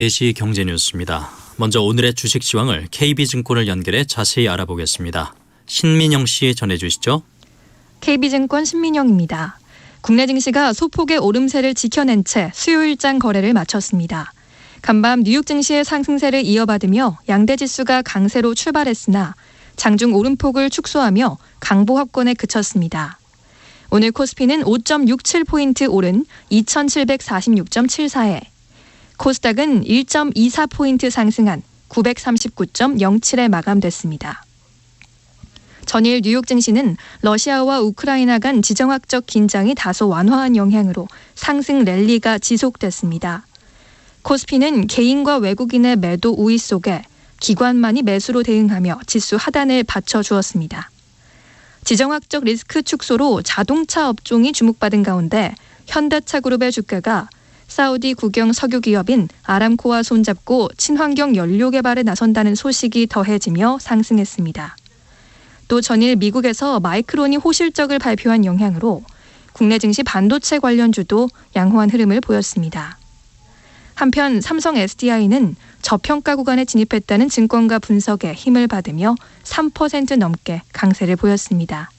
4시 경제뉴스입니다. 먼저 오늘의 주식 시황을 KB증권을 연결해 자세히 알아보겠습니다. 신민영 씨 전해주시죠. KB증권 신민영입니다. 국내 증시가 소폭의 오름세를 지켜낸 채 수요일장 거래를 마쳤습니다. 간밤 뉴욕 증시의 상승세를 이어받으며 양대 지수가 강세로 출발했으나 장중 오름폭을 축소하며 강보합권에 그쳤습니다. 오늘 코스피는 5.67포인트 오른 2746.74에 코스닥은 1.24포인트 상승한 939.07에 마감됐습니다. 전일 뉴욕 증시는 러시아와 우크라이나 간 지정학적 긴장이 다소 완화한 영향으로 상승 랠리가 지속됐습니다. 코스피는 개인과 외국인의 매도 우위 속에 기관만이 매수로 대응하며 지수 하단을 받쳐주었습니다. 지정학적 리스크 축소로 자동차 업종이 주목받은 가운데 현대차 그룹의 주가가 사우디 국영 석유 기업인 아람코와 손잡고 친환경 연료 개발에 나선다는 소식이 더해지며 상승했습니다. 또 전일 미국에서 마이크론이 호실적을 발표한 영향으로 국내 증시 반도체 관련주도 양호한 흐름을 보였습니다. 한편 삼성 SDI는 저평가 구간에 진입했다는 증권가 분석에 힘을 받으며 3% 넘게 강세를 보였습니다.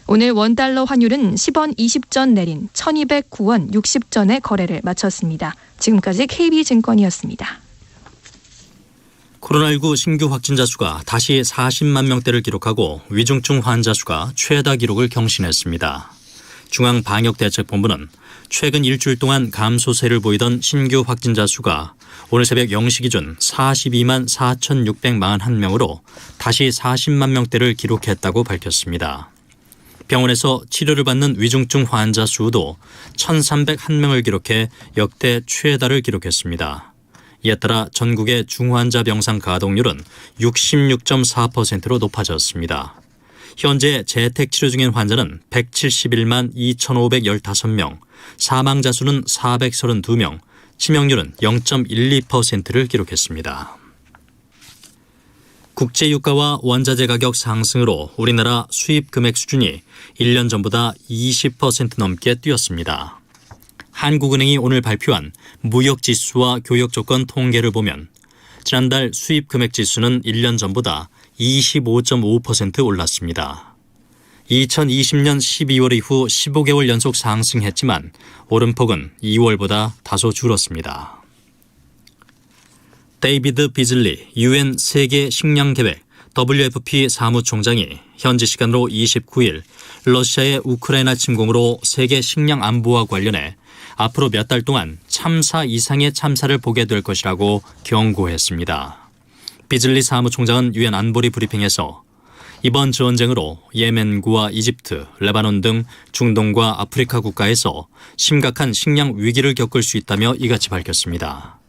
오늘 원달러 환율은 10원 20전 내린 1209원 60전에 거래를 마쳤습니다. 지금까지 KB증권이었습니다. 코로나19 신규 확진자 수가 다시 40만 명대를 기록하고 위중증 환자 수가 최다 기록을 경신했습니다. 중앙방역대책본부는 최근 일주일 동안 감소세를 보이던 신규 확진자 수가 오늘 새벽 0시 기준 42만 4,641명으로 다시 40만 명대를 기록했다고 밝혔습니다. 병원에서 치료를 받는 위중증 환자 수도 1,301명을 기록해 역대 최다를 기록했습니다. 이에 따라 전국의 중환자 병상 가동률은 66.4%로 높아졌습니다. 현재 재택 치료 중인 환자는 171만 2,515명, 사망자 수는 432명, 치명률은 0.12%를 기록했습니다. 국제유가와 원자재 가격 상승으로 우리나라 수입 금액 수준이 1년 전보다 20% 넘게 뛰었습니다. 한국은행이 오늘 발표한 무역지수와 교역조건 통계를 보면 지난달 수입 금액 지수는 1년 전보다 25.5% 올랐습니다. 2020년 12월 이후 15개월 연속 상승했지만 오름폭은 2월보다 다소 줄었습니다. 데이비드 비즐리 UN 세계 식량 계획 WFP 사무총장이 현지 시간으로 29일 러시아의 우크라이나 침공으로 세계 식량 안보와 관련해 앞으로 몇 달 동안 참사 이상의 참사를 보게 될 것이라고 경고했습니다. 비즐리 사무총장은 UN 안보리 브리핑에서 이번 전쟁으로 예멘과 이집트, 레바논 등 중동과 아프리카 국가에서 심각한 식량 위기를 겪을 수 있다며 이같이 밝혔습니다.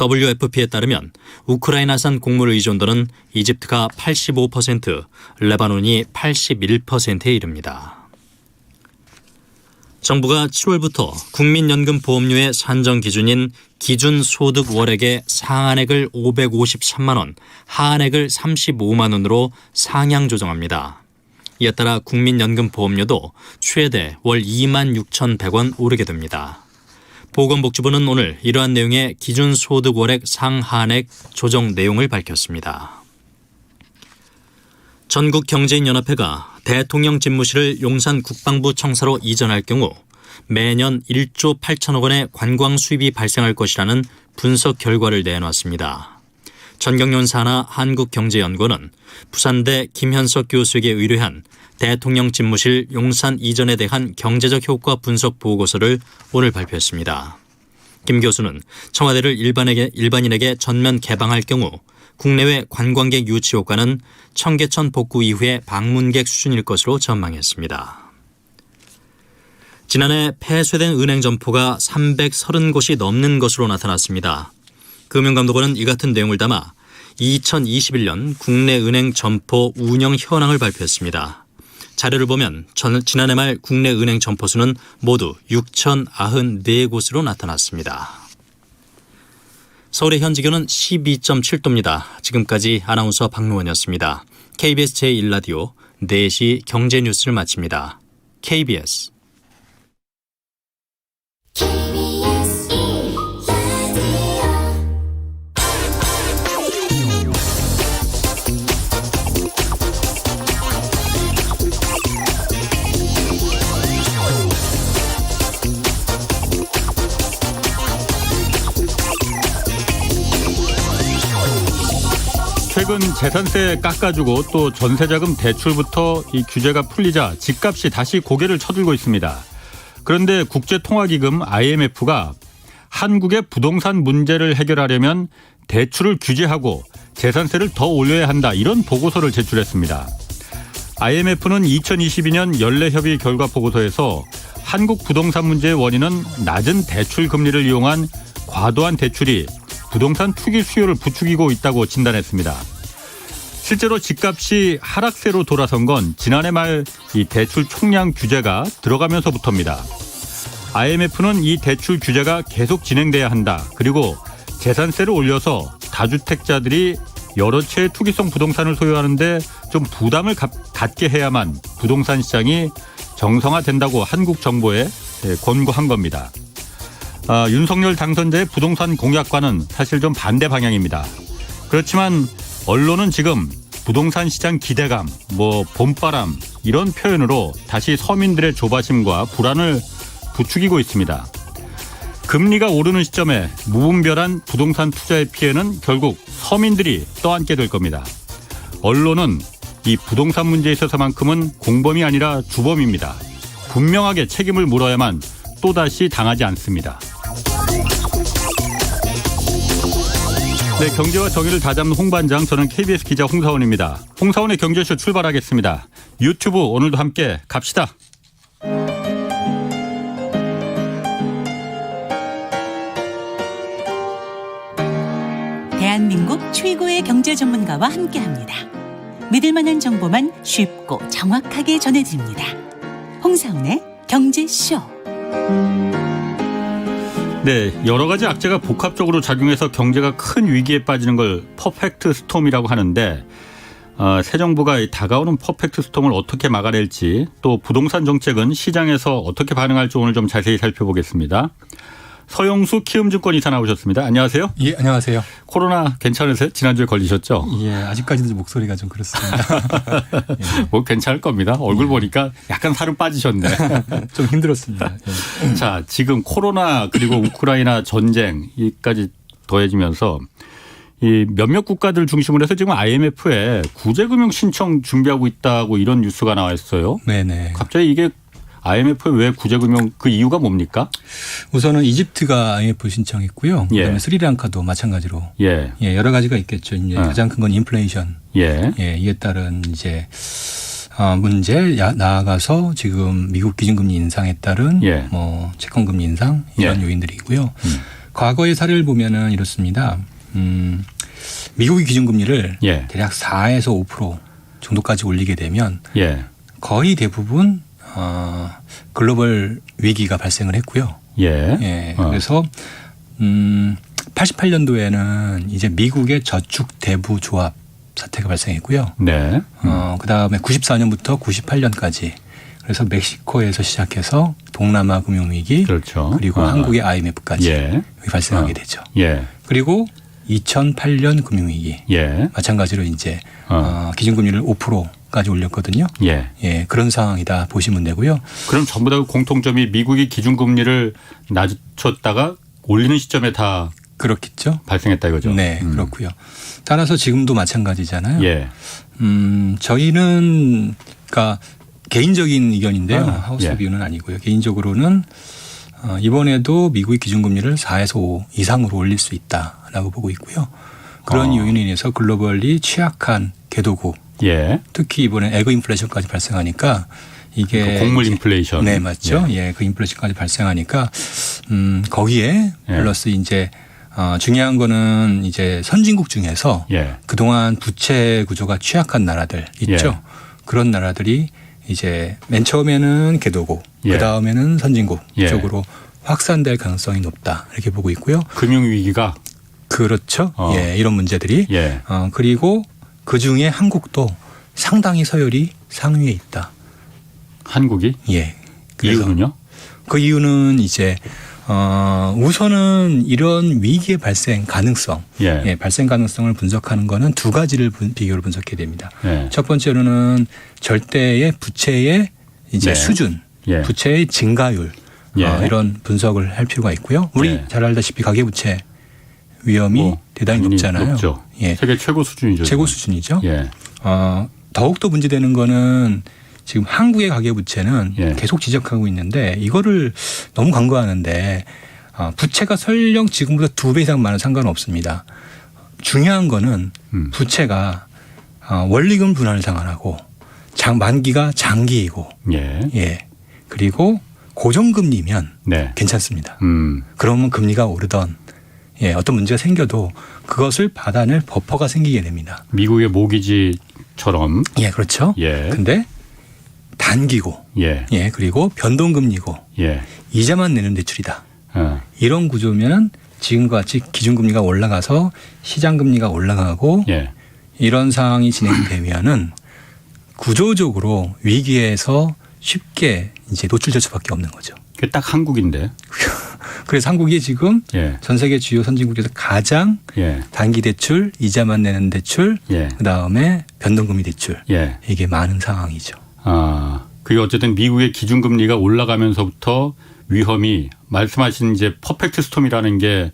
WFP에 따르면 우크라이나산 곡물 의존도는 이집트가 85%, 레바논이 81%에 이릅니다. 정부가 7월부터 국민연금보험료의 산정 기준인 기준소득 월액의 상한액을 553만 원, 하한액을 35만 원으로 상향 조정합니다. 이에 따라 국민연금보험료도 최대 월 2만 6,100원 오르게 됩니다. 보건복지부는 오늘 이러한 내용의 기준소득 월액 상한액 조정 내용을 밝혔습니다. 전국경제인연합회가 대통령 집무실을 용산 국방부 청사로 이전할 경우 매년 1조 8천억 원의 관광 수입이 발생할 것이라는 분석 결과를 내놨습니다. 전경련 산하 한국경제연구원은 부산대 김현석 교수에게 의뢰한 대통령 집무실 용산 이전에 대한 경제적 효과 분석 보고서를 오늘 발표했습니다. 김 교수는 청와대를 일반인에게 전면 개방할 경우 국내외 관광객 유치 효과는 청계천 복구 이후의 방문객 수준일 것으로 전망했습니다. 지난해 폐쇄된 은행 점포가 330곳이 넘는 것으로 나타났습니다. 금융감독원은 이 같은 내용을 담아 2021년 국내 은행 점포 운영 현황을 발표했습니다. 자료를 보면 지난해 말 국내 은행 점포 수는 모두 6,094곳으로 나타났습니다. 서울의 현 지교는 12.7도입니다. 지금까지 아나운서 박노원이었습니다. KBS 제1라디오 4시 경제뉴스를 마칩니다. KBS 최근 재산세 깎아주고 또 전세자금 대출부터 이 규제가 풀리자 집값이 다시 고개를 쳐들고 있습니다. 그런데 국제통화기금 IMF가 한국의 부동산 문제를 해결하려면 대출을 규제하고 재산세를 더 올려야 한다, 이런 보고서를 제출했습니다. IMF는 2022년 연례협의 결과 보고서에서 한국 부동산 문제의 원인은 낮은 대출 금리를 이용한 과도한 대출이 부동산 투기 수요를 부추기고 있다고 진단했습니다. 실제로 집값이 하락세로 돌아선 건 지난해 말 이 대출 총량 규제가 들어가면서부터입니다. IMF는 이 대출 규제가 계속 진행돼야 한다. 그리고 재산세를 올려서 다주택자들이 여러 채의 투기성 부동산을 소유하는데 좀 부담을 갖게 해야만 부동산 시장이 정상화된다고 한국 정부에 권고한 겁니다. 윤석열 당선자의 부동산 공약과는 사실 좀 반대 방향입니다. 그렇지만 언론은 지금 부동산 시장 기대감, 봄바람 이런 표현으로 다시 서민들의 조바심과 불안을 부추기고 있습니다. 금리가 오르는 시점에 무분별한 부동산 투자의 피해는 결국 서민들이 떠안게 될 겁니다. 언론은 이 부동산 문제에 있어서만큼은 공범이 아니라 주범입니다. 분명하게 책임을 물어야만 또다시 당하지 않습니다. 네, 경제와 정의를 다잡는 홍반장, 저는 KBS 기자 홍사원입니다. 홍사원의 경제쇼 출발하겠습니다. 유튜브 오늘도 함께 갑시다. 대한민국 최고의 경제 전문가와 함께합니다. 믿을 만한 정보만 쉽고 정확하게 전해드립니다. 홍사원의 경제쇼. 네, 여러 가지 악재가 복합적으로 작용해서 경제가 큰 위기에 빠지는 걸 퍼펙트 스톰이라고 하는데, 새 정부가 다가오는 퍼펙트 스톰을 어떻게 막아낼지, 또 부동산 정책은 시장에서 어떻게 반응할지 오늘 좀 자세히 살펴보겠습니다. 서영수 키움증권 이사 나오셨습니다. 안녕하세요. 예, 안녕하세요. 코로나 괜찮으세요? 지난주에 걸리셨죠? 예, 아직까지도 목소리가 좀 그렇습니다. 뭐 괜찮을 겁니다. 얼굴 보니까 약간 살은 빠지셨네. 좀 힘들었습니다. 예. 자, 지금 코로나 그리고 우크라이나 전쟁까지 더해지면서 이 몇몇 국가들 중심으로 해서 지금 IMF에 구제금융 신청 준비하고 있다고 이런 뉴스가 나와 있어요. 네네. 갑자기 이게 IMF에 왜 구제금융, 그 이유가 뭡니까? 우선은 이집트가 IMF 신청했고요. 예. 그다음에 스리랑카도 마찬가지로. 예. 예, 여러 가지가 있겠죠. 이제 가장 큰 건 인플레이션. 예. 예, 이에 따른 이제 문제, 나아가서 지금 미국 기준금리 인상에 따른 예. 채권금리 인상 이런 예. 요인들이 있고요. 과거의 사례를 보면은 이렇습니다. 미국이 기준금리를 예. 대략 4에서 5% 정도까지 올리게 되면 예. 거의 대부분 글로벌 위기가 발생을 했고요. 예. 예. 그래서 88년도에는 이제 미국의 저축 대부 조합 사태가 발생했고요. 네. 그다음에 94년부터 98년까지 그래서 멕시코에서 시작해서 동남아 금융위기, 그렇죠. 그리고 한국의 IMF까지 예. 발생하게 되죠. 예. 그리고 2008년 금융위기 예. 마찬가지로 이제 기준금리를 5%까지 올렸거든요. 예. 예, 그런 상황이다 보시면 되고요. 그럼 전부 다 공통점이 미국이 기준금리를 낮췄다가 올리는 시점에 다 그렇겠죠. 발생했다 이거죠. 네, 그렇고요. 따라서 지금도 마찬가지잖아요. 예. 저희는 그러니까 개인적인 의견인데요. 하우스 예. 뷰는 아니고요. 개인적으로는 이번에도 미국의 기준금리를 4에서 5 이상으로 올릴 수 있다라고 보고 있고요. 그런 요인에 인해서 글로벌리 취약한 개도국, 예. 특히 이번에 에그 인플레이션까지 발생하니까 이게 곡물 인플레이션. 네, 맞죠. 예, 그 인플레이션까지 발생하니까 거기에 예. 플러스 이제 중요한 거는 이제 선진국 중에서 예. 그동안 부채 구조가 취약한 나라들 있죠. 예. 그런 나라들이 이제 맨 처음에는 개도국, 예. 그다음에는 선진국 예. 쪽으로 확산될 가능성이 높다 이렇게 보고 있고요. 금융위기가. 그렇죠. 예, 이런 문제들이. 예. 그리고 그중에 한국도 상당히 서열이 상위에 있다. 한국이? 예. 그래서 이유는요? 그 이유는 이제 우선은 이런 위기의 발생 가능성, 예. 발생 가능성을 분석하는 거는 두 가지를 비교로 분석해야 됩니다. 예. 첫 번째로는 절대의 부채의 이제 네. 수준, 예. 부채의 증가율 예. 이런 분석을 할 필요가 있고요. 우리 예. 잘 알다시피 가계부채 위험이 뭐. 대단히 높잖아요. 높죠. 예. 세계 최고 수준이죠. 최고 지금. 수준이죠. 예. 더욱더 문제되는 거는 지금 한국의 가계부채는 예. 계속 지적하고 있는데 이거를 너무 간과하는데 부채가 설령 지금보다 2배 이상 많은 상관은 없습니다. 중요한 거는 부채가 원리금 분할을 상환하고 만기가 장기이고 예. 그리고 고정금리면 네. 괜찮습니다. 음. 그러면 금리가 오르던 어떤 문제가 생겨도 그것을 받아낼 버퍼가 생기게 됩니다. 미국의 모기지처럼. 예, 그렇죠. 예. 근데 단기고, 예. 그리고 변동금리고, 예. 이자만 내는 대출이다. 어. 이런 구조면 지금과 같이 기준금리가 올라가서 시장금리가 올라가고 예. 이런 상황이 진행되면은 구조적으로 위기에서 쉽게 이제 노출될 수밖에 없는 거죠. 그게 딱 한국인데. 그래서 한국이 지금 예. 전 세계 주요 선진국에서 가장 예. 단기 대출, 이자만 내는 대출, 예. 그다음에 변동금리 대출 예. 이게 많은 상황이죠. 그게 어쨌든 미국의 기준금리가 올라가면서부터 위험이 말씀하신 이제 퍼펙트 스톰이라는 게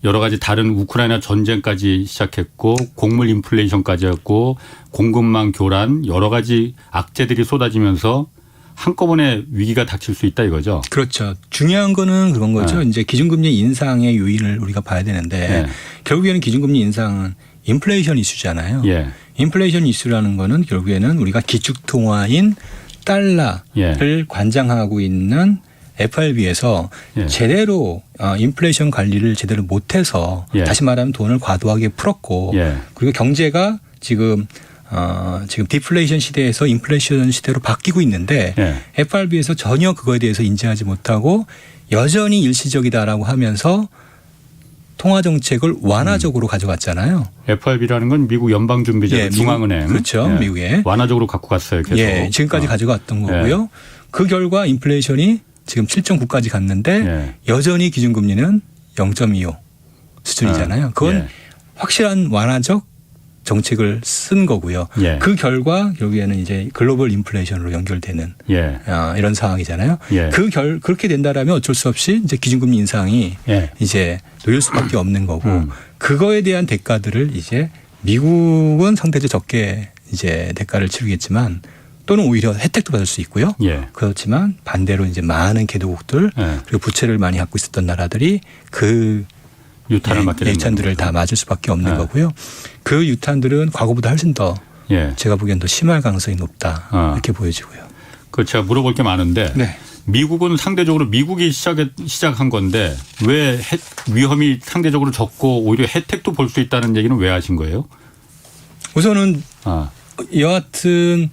여러 가지 다른 우크라이나 전쟁까지 시작했고 곡물 인플레이션까지 했고 공급망 교란 여러 가지 악재들이 쏟아지면서 한꺼번에 위기가 닥칠 수 있다 이거죠. 그렇죠. 중요한 거는 그런 거죠. 네. 이제 기준금리 인상의 요인을 우리가 봐야 되는데 네. 결국에는 기준금리 인상은 인플레이션 이슈잖아요. 예. 인플레이션 이슈라는 거는 결국에는 우리가 기축통화인 달러를 예. 관장하고 있는 FRB에서 예. 제대로 인플레이션 관리를 제대로 못해서 예. 다시 말하면 돈을 과도하게 풀었고 예. 그리고 경제가 지금 디플레이션 시대에서 인플레이션 시대로 바뀌고 있는데 예. FRB에서 전혀 그거에 대해서 인지하지 못하고 여전히 일시적이다라고 하면서 통화 정책을 완화적으로 가져갔잖아요. FRB라는 건 미국 연방준비제 중앙은행. 그렇죠. 예. 미국에. 완화적으로 갖고 갔어요. 계속. 예, 지금까지 가져갔던 거고요. 그 결과 인플레이션이 지금 7.9까지 갔는데 예. 여전히 기준금리는 0.25 수준이잖아요. 그건 예. 확실한 완화적 정책을 쓴 거고요. 예. 그 결과 결국에는 이제 글로벌 인플레이션으로 연결되는 예. 이런 상황이잖아요. 예. 그렇게 된다라면 어쩔 수 없이 이제 기준금리 인상이 예. 이제 놓일 수밖에 없는 거고 그거에 대한 대가들을 이제 미국은 상대적으로 적게 이제 대가를 치르겠지만 또는 오히려 혜택도 받을 수 있고요. 예. 그렇지만 반대로 이제 많은 개도국들 예. 그리고 부채를 많이 갖고 있었던 나라들이 그 유탄을 맞게 되는 유탄들을 겁니다. 다 맞을 수밖에 없는 예. 거고요. 그 유탄들은 과거보다 훨씬 더 예. 제가 보기엔 더 심할 가능성이 높다 이렇게 보여지고요. 그 제가 물어볼 게 많은데 네. 미국은 상대적으로 미국이 시작한 건데 왜 위험이 상대적으로 적고 오히려 혜택도 볼 수 있다는 얘기는 왜 하신 거예요? 우선은 아. 여하튼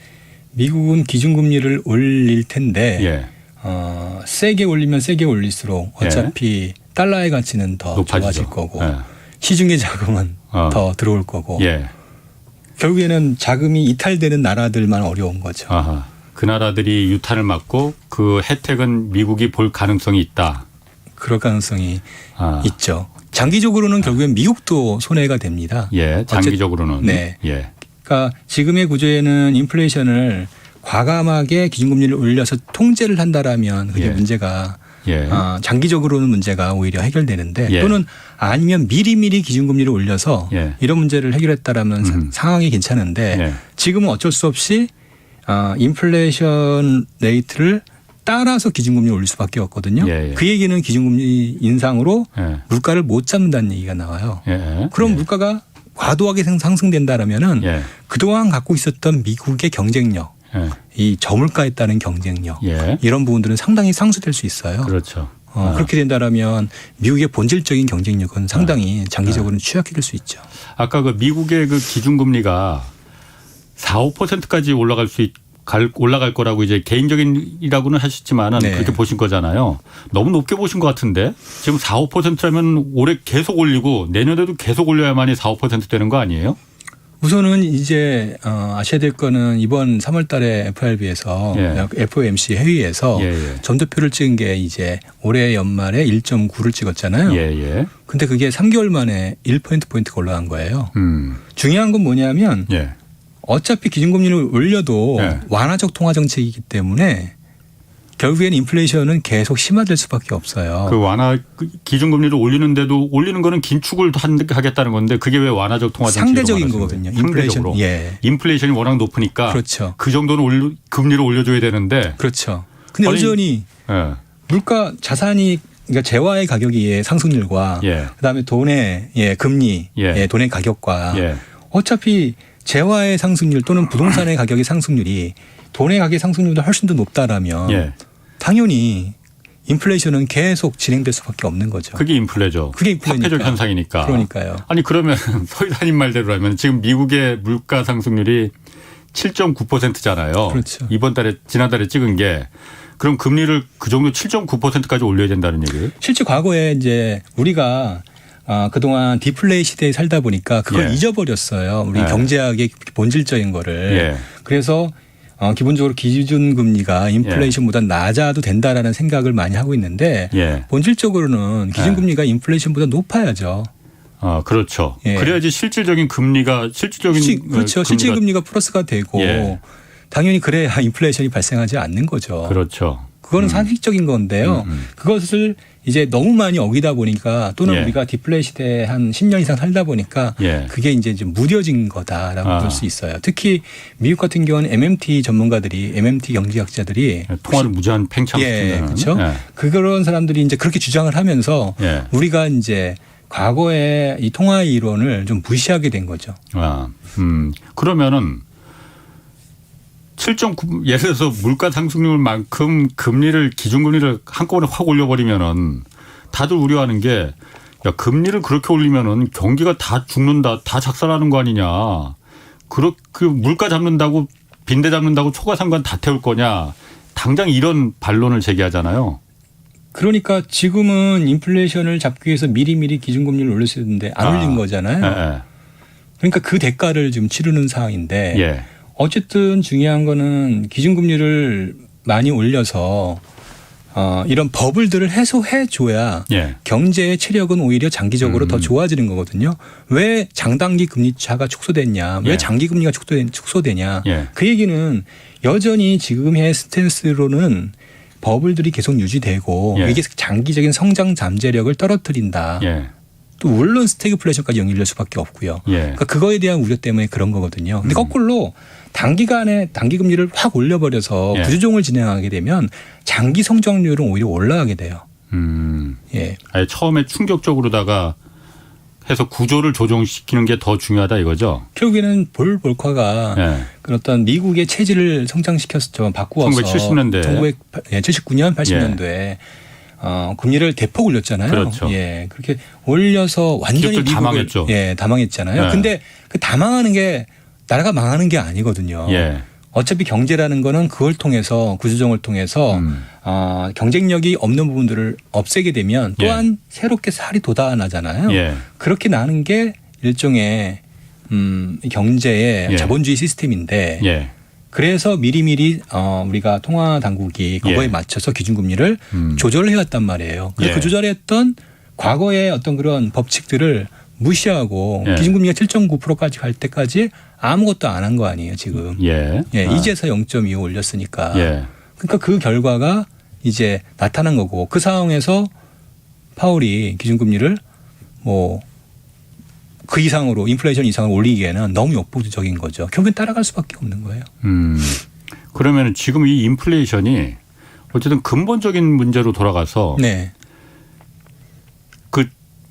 미국은 기준금리를 올릴 텐데 예. 세게 올리면 세게 올릴수록 어차피 달러의 가치는 더 높아지죠. 좋아질 거고 예. 시중의 자금은 더 들어올 거고 예. 결국에는 자금이 이탈되는 나라들만 어려운 거죠. 아하. 그 나라들이 유탄을 맞고 그 혜택은 미국이 볼 가능성이 있다. 그럴 가능성이 아. 있죠. 장기적으로는 결국엔 미국도 손해가 됩니다. 예. 장기적으로는. 네. 예. 그러니까 지금의 구조에는 인플레이션을 과감하게 기준금리를 올려서 통제를 한다라면 그게 예. 문제가 예. 장기적으로는 문제가 오히려 해결되는데 예. 또는 아니면 미리미리 기준금리를 올려서 예. 이런 문제를 해결했다라면 상황이 괜찮은데 예. 지금은 어쩔 수 없이 인플레이션 레이트를 따라서 기준금리를 올릴 수밖에 없거든요. 예. 예. 그 얘기는 기준금리 인상으로 예. 물가를 못 잡는다는 얘기가 나와요. 예. 그럼 예. 물가가 과도하게 상승된다라면은 예. 그동안 갖고 있었던 미국의 경쟁력, 예. 이 저물가에 따른 경쟁력 예. 이런 부분들은 상당히 상수될 수 있어요. 그렇죠. 그렇게 된다라면 미국의 본질적인 경쟁력은 상당히 장기적으로는 취약해질 수 있죠. 아까 그 미국의 그 기준금리가 4, 5%까지 올라갈 거라고 이제 개인적인이라고는 하셨지만은 네. 그렇게 보신 거잖아요. 너무 높게 보신 것 같은데 지금 4, 5%라면 올해 계속 올리고 내년에도 계속 올려야만이 4, 5% 되는 거 아니에요? 우선은 이제 아셔야 될 거는 이번 3월 달에 FRB에서 FOMC 회의에서 예. 점도표를 찍은 게 이제 올해 연말에 1.9를 찍었잖아요. 예. 근데 그게 3개월 만에 1%포인트가 올라간 거예요. 중요한 건 뭐냐면 어차피 기준금리를 올려도 예. 완화적 통화 정책이기 때문에 결국에는 인플레이션은 계속 심화될 수밖에 없어요. 그 완화 기준금리를 올리는데도 올리는 거는 긴축을 하겠다는 건데 그게 왜 완화적 통화 정책으로 상대적인 말하시는 거거든요. 거예요? 상대적으로. 인플레이션. 예. 인플레이션이 워낙 높으니까 그렇죠. 그 정도는 금리를 올려줘야 되는데. 그렇죠. 근데 아니, 여전히 예. 물가 자산이 그러니까 재화의 가격의 상승률과 예. 그다음에 돈의 금리, 예. 돈의 가격과 예. 어차피 재화의 상승률 또는 부동산의 가격의 상승률이 돈의 가격 상승률보다 훨씬 더 높다라면 예. 당연히 인플레이션은 계속 진행될 수밖에 없는 거죠. 그게 인플레죠. 그게 인플레니까. 화폐적 현상이니까. 그러니까요. 아니 그러면 서 이사님 말대로라면 지금 미국의 물가 상승률이 7.9%잖아요. 그렇죠. 지난달에 찍은 게 그럼 금리를 그 정도 7.9%까지 올려야 된다는 얘기예요? 실제 과거에 이제 우리가 그동안 디플레이 시대에 살다 보니까 그걸 예. 잊어버렸어요. 우리 예. 경제학의 본질적인 거를. 예. 그래서 기본적으로 기준금리가 인플레이션보다 낮아도 된다라는 생각을 많이 하고 있는데 예. 본질적으로는 기준금리가 인플레이션보다 높아야죠. 그렇죠. 예. 그래야지 실질적인 금리가 그렇죠. 실질 금리가 플러스가 되고 예. 당연히 그래야 인플레이션이 발생하지 않는 거죠. 그렇죠. 그거는 상식적인 건데요. 그것을 이제 너무 많이 어기다 보니까 또는 예. 우리가 디플레이 시대에 한 10년 이상 살다 보니까 예. 그게 이제 좀 무뎌진 거다라고 볼 수 있어요. 특히 미국 같은 경우는 MMT 전문가들이 MMT 경제학자들이 통화를 무제한 팽창시키는. 예, 그렇죠. 예. 그런 사람들이 이제 그렇게 주장을 하면서 예. 우리가 이제 과거의 이 통화 이론을 좀 무시하게 된 거죠. 그러면은 7.9 예를 들어서 물가 상승률만큼 기준금리를 한꺼번에 확 올려버리면은 다들 우려하는 게 야, 금리를 그렇게 올리면은 경기가 다 죽는다, 다 작살나는 거 아니냐. 그 물가 잡는다고 빈대 잡는다고 초과상관 다 태울 거냐. 당장 이런 반론을 제기하잖아요. 그러니까 지금은 인플레이션을 잡기 위해서 미리미리 기준금리를 올렸어야 되는데 안 올린 거잖아요. 예. 그러니까 그 대가를 지금 치르는 상황인데 예. 어쨌든 중요한 거는 기준금리를 많이 올려서 이런 버블들을 해소해 줘야 예. 경제의 체력은 오히려 장기적으로 더 좋아지는 거거든요. 왜 장단기 금리 차가 축소됐냐? 왜 예. 장기 금리가 축소되냐? 예. 그 얘기는 여전히 지금의 스탠스로는 버블들이 계속 유지되고 예. 이게 장기적인 성장 잠재력을 떨어뜨린다. 예. 또 물론 스태그플레이션까지 연결될 수밖에 없고요. 예. 그러니까 그거에 대한 우려 때문에 그런 거거든요. 근데 거꾸로 단기간에 단기 금리를 확 올려버려서 예. 구조조정을 진행하게 되면 장기 성장률은 오히려 올라가게 돼요. 예. 아예 처음에 충격적으로다가 해서 구조를 조정시키는 게 더 중요하다 이거죠. 결국에는 볼 볼카가 예. 그 어떤 미국의 체질을 성장시켜서 바꾸어서 1970년대. 1979년 80년도에 금리를 대폭 올렸잖아요. 그렇죠. 예. 그렇게 올려서 완전히 기업들 다 미국을 망했죠. 예, 다 망했잖아요. 예. 근데 그 다 망하는 게 나라가 망하는 게 아니거든요. 예. 어차피 경제라는 거는 그걸 통해서 구조조정을 통해서 경쟁력이 없는 부분들을 없애게 되면 또한 새롭게 살이 돋아나잖아요. 예. 그렇게 나는 게 일종의 경제의 예. 자본주의 시스템인데 예. 그래서 미리미리 우리가 통화 당국이 그거에 예. 맞춰서 기준금리를 조절을 해왔단 말이에요. 그래서 예. 그 조절했던 과거의 어떤 그런 법칙들을 무시하고 예. 기준금리가 7.9%까지 갈 때까지 아무것도 안 한 거 아니에요 지금. 예. 이제서 0.25 올렸으니까. 예. 그러니까 그 결과가 이제 나타난 거고 그 상황에서 파월이 기준금리를 뭐 그 이상으로 인플레이션 이상을 올리기에는 너무 역부족적인 거죠. 결국엔 따라갈 수밖에 없는 거예요. 그러면 지금 이 인플레이션이 어쨌든 근본적인 문제로 돌아가서 네.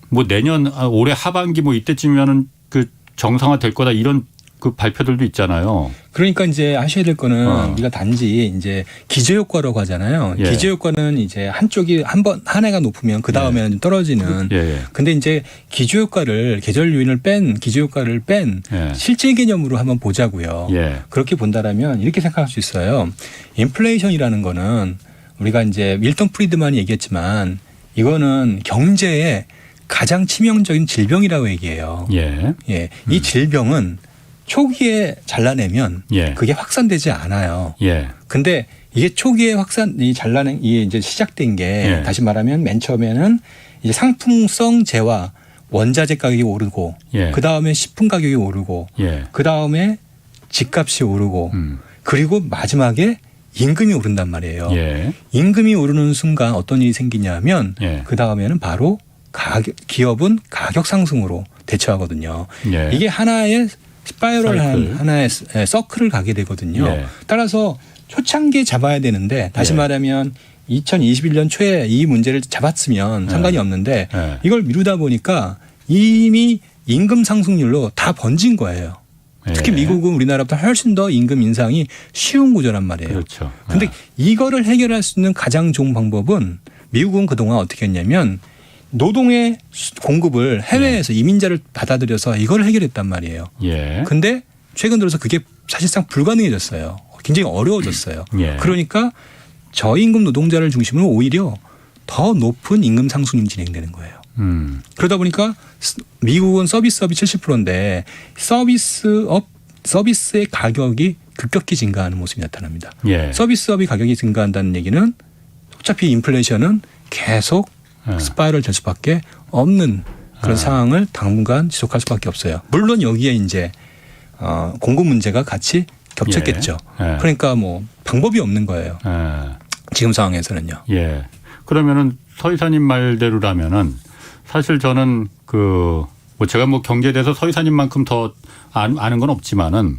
뭐 내년 올해 하반기 뭐 이때쯤이면은 그 정상화 될 거다 이런 그 발표들도 있잖아요. 그러니까 이제 하셔야 될 거는 우리가 단지 이제 기저효과라고 하잖아요. 예. 기저효과는 이제 한쪽이 한 해가 높으면 그 다음에는 좀 떨어지는. 예. 근데 이제 기저효과를 계절 요인을 뺀 기저효과를 뺀 예. 실제 개념으로 한번 보자고요. 예. 그렇게 본다라면 이렇게 생각할 수 있어요. 인플레이션이라는 거는 우리가 이제 밀턴 프리드만이 얘기했지만 이거는 경제의 가장 치명적인 질병이라고 얘기해요. 예. 예. 이 질병은 초기에 잘라내면 예. 그게 확산되지 않아요. 예. 근데 이게 초기에 이게 이제 시작된 게 예. 다시 말하면 맨 처음에는 이제 상품성 재화 원자재 가격이 오르고 예. 그 다음에 식품 가격이 오르고 예. 그 다음에 집값이 오르고 그리고 마지막에 임금이 오른단 말이에요. 예. 임금이 오르는 순간 어떤 일이 생기냐면 예. 그 다음에는 바로 기업은 가격 상승으로 대처하거든요. 예. 이게 하나의 스파이럴한 사이클. 하나의 서클을 가게 되거든요. 예. 따라서 초창기에 잡아야 되는데 다시 예. 말하면 2021년 초에 이 문제를 잡았으면 상관이 없는데 예. 이걸 미루다 보니까 이미 임금 상승률로 다 번진 거예요. 특히 예. 미국은 우리나라보다 훨씬 더 임금 인상이 쉬운 구조란 말이에요. 그렇죠. 근데 이거를 해결할 수 있는 가장 좋은 방법은 미국은 그동안 어떻게 했냐면 노동의 공급을 해외에서 이민자를 받아들여서 이걸 해결했단 말이에요. 예. 근데 최근 들어서 그게 사실상 불가능해졌어요. 굉장히 어려워졌어요. 예. 그러니까 저임금 노동자를 중심으로 오히려 더 높은 임금 상승이 진행되는 거예요. 그러다 보니까 미국은 서비스업이 70%인데 서비스의 가격이 급격히 증가하는 모습이 나타납니다. 예. 서비스업이 가격이 증가한다는 얘기는 어차피 인플레이션은 계속 스파이럴 될 수밖에 없는 그런 상황을 당분간 지속할 수밖에 없어요. 물론 여기에 이제 공급 문제가 같이 겹쳤겠죠. 예. 그러니까 뭐 방법이 없는 거예요. 예. 지금 상황에서는요. 예. 그러면은 서 이사님 말대로라면은 사실 저는 뭐 제가 뭐 경제에 대해서 서 이사님만큼 더 아는 건 없지만은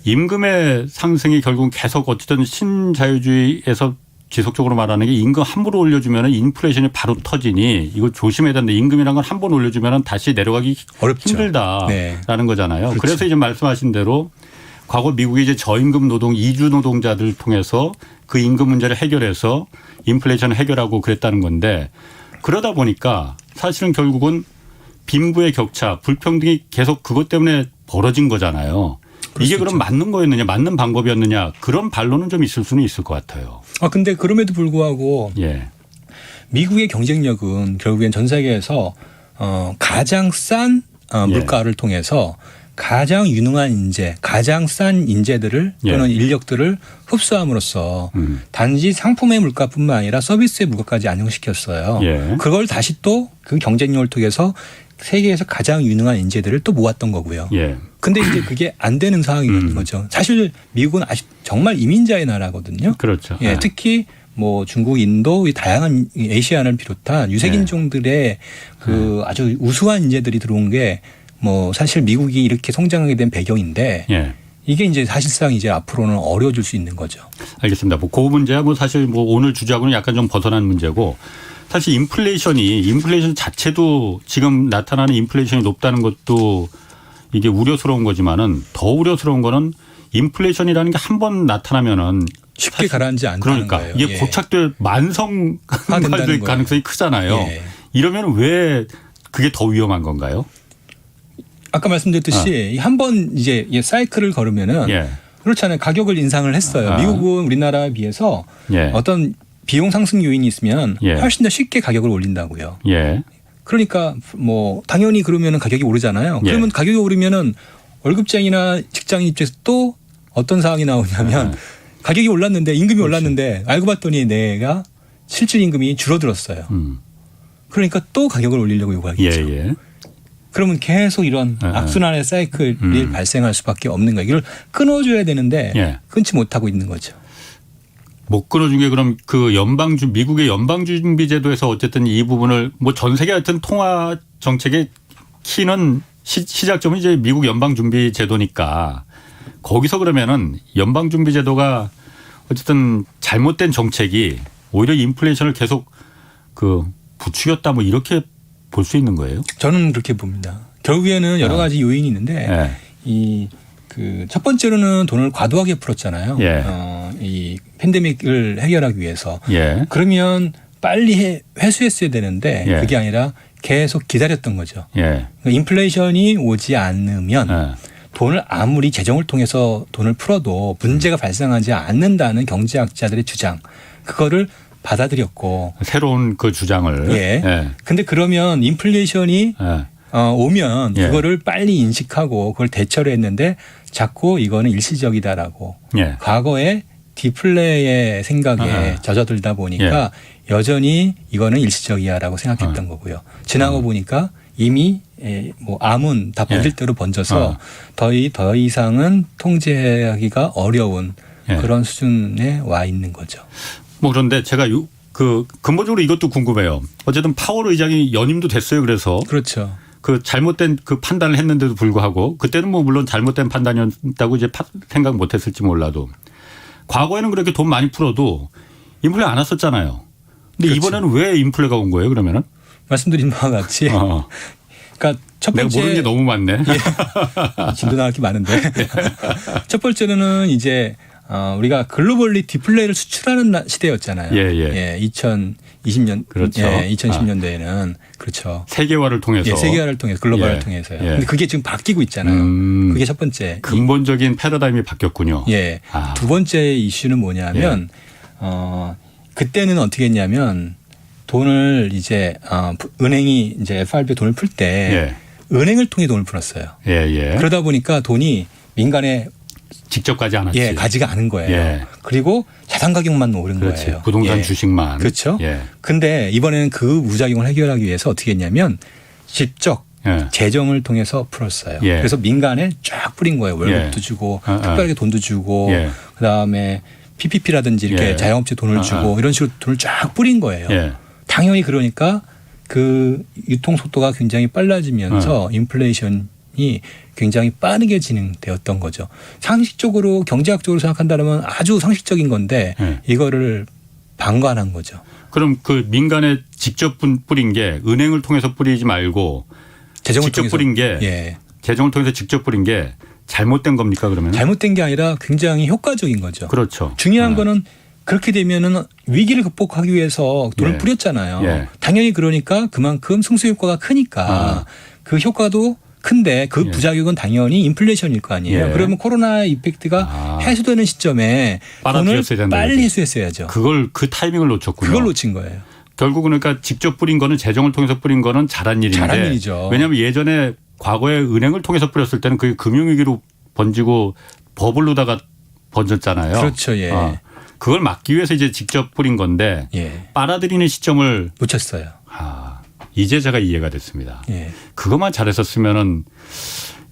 임금의 상승이 결국 계속 어쨌든 신자유주의에서 지속적으로 말하는 게 임금 함부로 올려주면은 인플레이션이 바로 터지니 이거 조심해야 된다. 임금이란 건 한 번 올려주면은 다시 내려가기 어렵죠. 힘들다라는 네. 거잖아요. 그렇죠. 그래서 이제 말씀하신 대로 과거 미국이 이제 저임금 노동 이주 노동자들 통해서 그 임금 문제를 해결해서 인플레이션을 해결하고 그랬다는 건데 그러다 보니까 사실은 결국은 빈부의 격차, 불평등이 계속 그것 때문에 벌어진 거잖아요. 이게 그럼 맞는 거였느냐, 맞는 방법이었느냐 그런 반론은 좀 있을 수는 있을 것 같아요. 근데 그럼에도 불구하고 예. 미국의 경쟁력은 결국엔 전 세계에서 가장 싼 물가를 통해서 가장 유능한 인재, 가장 싼 인재들을 또는 인력들을 흡수함으로써 단지 상품의 물가뿐만 아니라 서비스의 물가까지 안정시켰어요. 예. 그걸 다시 또 그 경쟁력을 통해서 세계에서 가장 유능한 인재들을 또 모았던 거고요. 예. 근데 이제 그게 안 되는 상황인 거죠. 사실 미국은 아직 정말 이민자의 나라거든요. 그렇죠. 예, 특히 뭐 중국, 인도, 이 다양한 아시아를 비롯한 유색인종들의 그 아주 우수한 인재들이 들어온 게 뭐 사실 미국이 이렇게 성장하게 된 배경인데 예. 이게 이제 사실상 이제 앞으로는 어려워질 수 있는 거죠. 알겠습니다. 뭐 그 문제야 뭐 사실 뭐 오늘 주제하고는 약간 좀 벗어난 문제고 사실 인플레이션 자체도 지금 나타나는 인플레이션이 높다는 것도 이게 우려스러운 거지만은 더 우려스러운 거는 인플레이션이라는 게 한 번 나타나면은 쉽게 가라앉지 않는 그러니까 거예요. 이게 고착될 만성화될 가능성이 크잖아요. 예. 이러면 왜 그게 더 위험한 건가요? 아까 말씀드렸듯이 한 번 이제 사이클을 걸으면은 예. 그렇잖아요. 가격을 인상을 했어요. 미국은 우리나라에 비해서 예. 어떤 비용 상승 요인이 있으면 예. 훨씬 더 쉽게 가격을 올린다고요. 예. 그러니까 뭐 당연히 그러면은 가격이 오르잖아요. 예. 그러면 가격이 오르면은 월급쟁이나 직장인 입장에서 또 어떤 상황이 나오냐면 가격이 올랐는데 임금이 올랐는데 알고 봤더니 내가 실질 임금이 줄어들었어요. 그러니까 또 가격을 올리려고 요구하겠죠. 예. 예. 그러면 계속 이런 악순환의 사이클이 발생할 수밖에 없는 거예요. 이걸 끊어줘야 되는데 예. 끊지 못하고 있는 거죠. 못 끊어준 게 그럼 그 미국의 연방준비제도에서 어쨌든 이 부분을 뭐 전 세계 하여튼 통화 정책의 키는 시작점은 이제 미국 연방준비제도니까 거기서 그러면은 연방준비제도가 어쨌든 잘못된 정책이 오히려 인플레이션을 계속 부추겼다 뭐 이렇게 볼 수 있는 거예요? 저는 그렇게 봅니다. 결국에는 여러 가지 요인이 있는데 첫 번째로는 돈을 과도하게 풀었잖아요. 예. 이 팬데믹을 해결하기 위해서. 예. 그러면 빨리 회수했어야 되는데 예. 그게 아니라 계속 기다렸던 거죠. 예. 그러니까 인플레이션이 오지 않으면 돈을 아무리 재정을 통해서 돈을 풀어도 문제가 발생하지 않는다는 경제학자들의 주장. 그거를 받아들였고. 새로운 그 주장을. 예. 예. 근데 그러면 인플레이션이 오면 예. 그거를 빨리 인식하고 그걸 대처를 했는데 자꾸 이거는 일시적이다라고 예. 과거에 디플레의 생각에 젖어들다 보니까 여전히 이거는 일시적이야라고 생각했던 거고요. 지나고 보니까 이미 뭐 암은 다 번질 대로 번져서 더 이상은 통제하기가 어려운 예. 그런 수준에 와 있는 거죠. 뭐 그런데 제가 근본적으로 이것도 궁금해요. 어쨌든 파월 의장이 연임도 됐어요. 그래서 그렇죠. 그 잘못된 그 판단을 했는데도 불구하고 그때는 뭐 물론 잘못된 판단이었다고 이제 생각 못했을지 몰라도 과거에는 그렇게 돈 많이 풀어도 인플레 안 왔었잖아요. 근데 그렇죠. 이번에는 왜 인플레가 온 거예요? 그러면은? 말씀드린 바와 같이. 그러니까 첫 내가 번째 모르는 게 너무 많네. 진도 나갈 게 많은데 첫 번째로는 이제 우리가 글로벌리 디플레이를 수출하는 시대였잖아요. 예. 2020년, 그렇죠. 2010년대에는 그렇죠. 세계화를 통해서. 예, 세계화를 통해서 글로벌을 예. 통해서요. 예. 근데 그게 지금 바뀌고 있잖아요. 그게 첫 번째. 근본적인 패러다임이 바뀌었군요. 예. 아. 두 번째 이슈는 뭐냐면 그때는 어떻게 했냐면 돈을 이제 은행이 이제 FRB 돈을 풀 때 은행을 통해 돈을 풀었어요. 예. 그러다 보니까 돈이 민간에 직접 가지 않았지. 가지가 않은 거예요. 예. 그리고 자산 가격만 오른 그렇지. 거예요. 부동산 예. 주식만. 그렇죠. 예. 근데 이번에는 그 부작용을 해결하기 위해서 어떻게 했냐면 직접 예. 재정을 통해서 풀었어요. 예. 그래서 민간에 쫙 뿌린 거예요. 월급도 예. 주고 특별하게 돈도 주고 예. 그다음에 PPP라든지 이렇게 예. 자영업체 돈을 주고 이런 식으로 돈을 쫙 뿌린 거예요. 예. 당연히 그러니까 그 유통 속도가 굉장히 빨라지면서 인플레이션이 굉장히 빠르게 진행되었던 거죠. 상식적으로 경제학적으로 생각한다면 아주 상식적인 건데 이거를 방관한 거죠. 그럼 그 민간에 직접 뿌린 게 은행을 통해서 뿌리지 말고 재정을 직접 통해서. 뿌린 게 재정을 통해서 직접 뿌린 게 잘못된 겁니까 그러면? 잘못된 게 아니라 굉장히 효과적인 거죠. 그렇죠. 중요한 거는 그렇게 되면은 위기를 극복하기 위해서 돈을 뿌렸잖아요. 당연히 그러니까 그만큼 승수 효과가 크니까 그 효과도 큰데 그 부작용은 당연히 인플레이션일 거 아니에요. 그러면 코로나 이펙트가 해소되는 시점에 돈을 빨리 해소했어야죠. 그 타이밍을 놓쳤군요. 그걸 놓친 거예요. 결국은 그러니까 직접 뿌린 거는 재정을 통해서 뿌린 거는 잘한 일인데. 잘한 일이죠. 왜냐하면 예전에 과거에 은행을 통해서 뿌렸을 때는 그게 금융위기로 번지고 버블로다가 번졌잖아요. 그렇죠. 예. 그걸 막기 위해서 이제 직접 뿌린 건데 빨아들이는 시점을 놓쳤어요. 이제 제가 이해가 됐습니다. 예. 그것만 잘했었으면은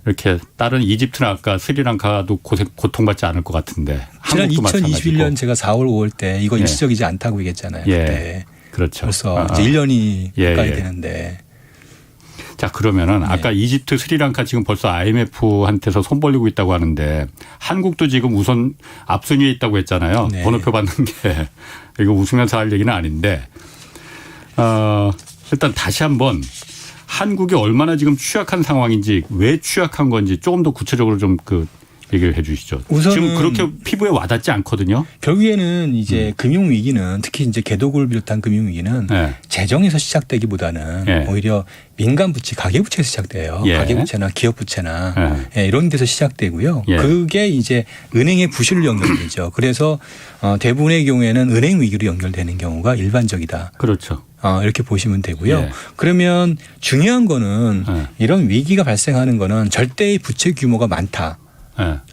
이렇게 다른 이집트나 아까 스리랑카도 고통받지 않을 것 같은데. 지난 한국도 2021년 마찬가지고. 제가 4월 5월 때 이거 일시적이지 않다고 얘기했잖아요. 그때. 그렇죠. 벌써 이제 1년이 가까이 되는데. 자 그러면은 아까 이집트, 스리랑카 지금 벌써 IMF한테서 손 벌리고 있다고 하는데 한국도 지금 우선 앞순위에 있다고 했잖아요. 번호표 받는 게 이거 웃으면서 할 얘기는 아닌데 일단 다시 한번 한국이 얼마나 지금 취약한 상황인지 왜 취약한 건지 조금 더 구체적으로 좀 얘기를 해 주시죠. 지금 그렇게 피부에 와닿지 않거든요. 결국에는 이제 금융 위기는 특히 이제 개도국을 비롯한 금융 위기는 재정에서 시작되기보다는 오히려 민간 부채, 가계 부채에서 시작돼요. 가계 부채나 기업 부채나 이런 데서 시작되고요. 그게 이제 은행의 부실로 연결되죠. 그래서 대부분의 경우에는 은행 위기로 연결되는 경우가 일반적이다. 그렇죠. 이렇게 보시면 되고요. 그러면 중요한 거는 이런 위기가 발생하는 거는 절대의 부채 규모가 많다.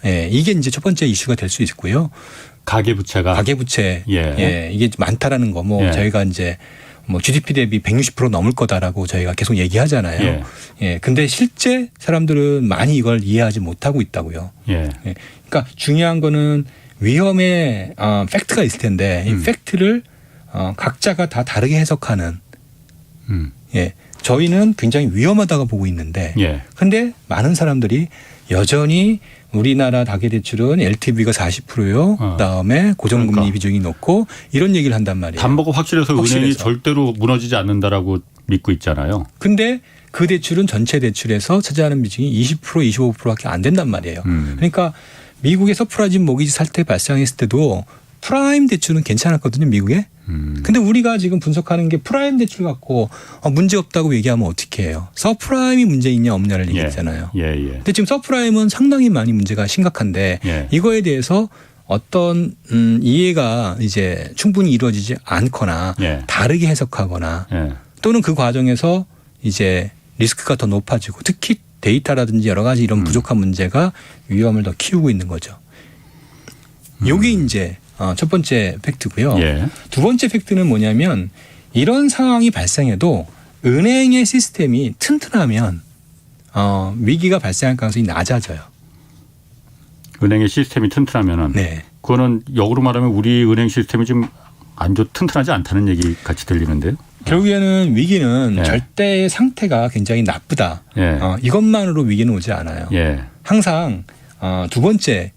이게 이제 첫 번째 이슈가 될 수 있고요. 가계부채가. 가계부채. 이게 많다라는 거 저희가 이제 GDP 대비 160% 넘을 거다라고 저희가 계속 얘기하잖아요. 근데 실제 사람들은 많이 이걸 이해하지 못하고 있다고요. 그러니까 중요한 거는 위험의 팩트가 있을 텐데 이 팩트를 각자가 다 다르게 해석하는. 저희는 굉장히 위험하다고 보고 있는데 근데 많은 사람들이 여전히 우리나라 가계대출은 LTV가 40%요. 그다음에 고정금리 비중이 높고 이런 얘기를 한단 말이에요. 담보가 확실해서 은행이 절대로 무너지지 않는다라고 믿고 있잖아요. 근데 그 대출은 전체 대출에서 차지하는 비중이 20% 25%밖에 안 된단 말이에요. 그러니까 미국의 서프라임 모기지 사태 발생했을 때도 프라임 대출은 괜찮았거든요. 미국에. 근데 우리가 지금 분석하는 게 프라임 대출 갖고 문제 없다고 얘기하면 어떻게 해요? 서프라임이 문제 있냐 없냐를 얘기했잖아요. 근데 지금 서프라임은 상당히 많이 문제가 심각한데 이거에 대해서 어떤 이해가 이제 충분히 이루어지지 않거나 다르게 해석하거나 또는 그 과정에서 이제 리스크가 더 높아지고 특히 데이터라든지 여러 가지 이런 부족한 문제가 위험을 더 키우고 있는 거죠. 이게 이제 첫 번째 팩트고요. 두 번째 팩트는 뭐냐면 이런 상황이 발생해도 은행의 시스템이 튼튼하면 위기가 발생할 가능성이 낮아져요. 은행의 시스템이 튼튼하면은 네. 그거는 역으로 말하면 우리 은행 시스템이 좀 안 튼튼하지 않다는 얘기 같이 들리는데요. 결국에는 위기는 예. 절대의 상태가 굉장히 나쁘다. 예. 이것만으로 위기는 오지 않아요. 예. 항상 두 번째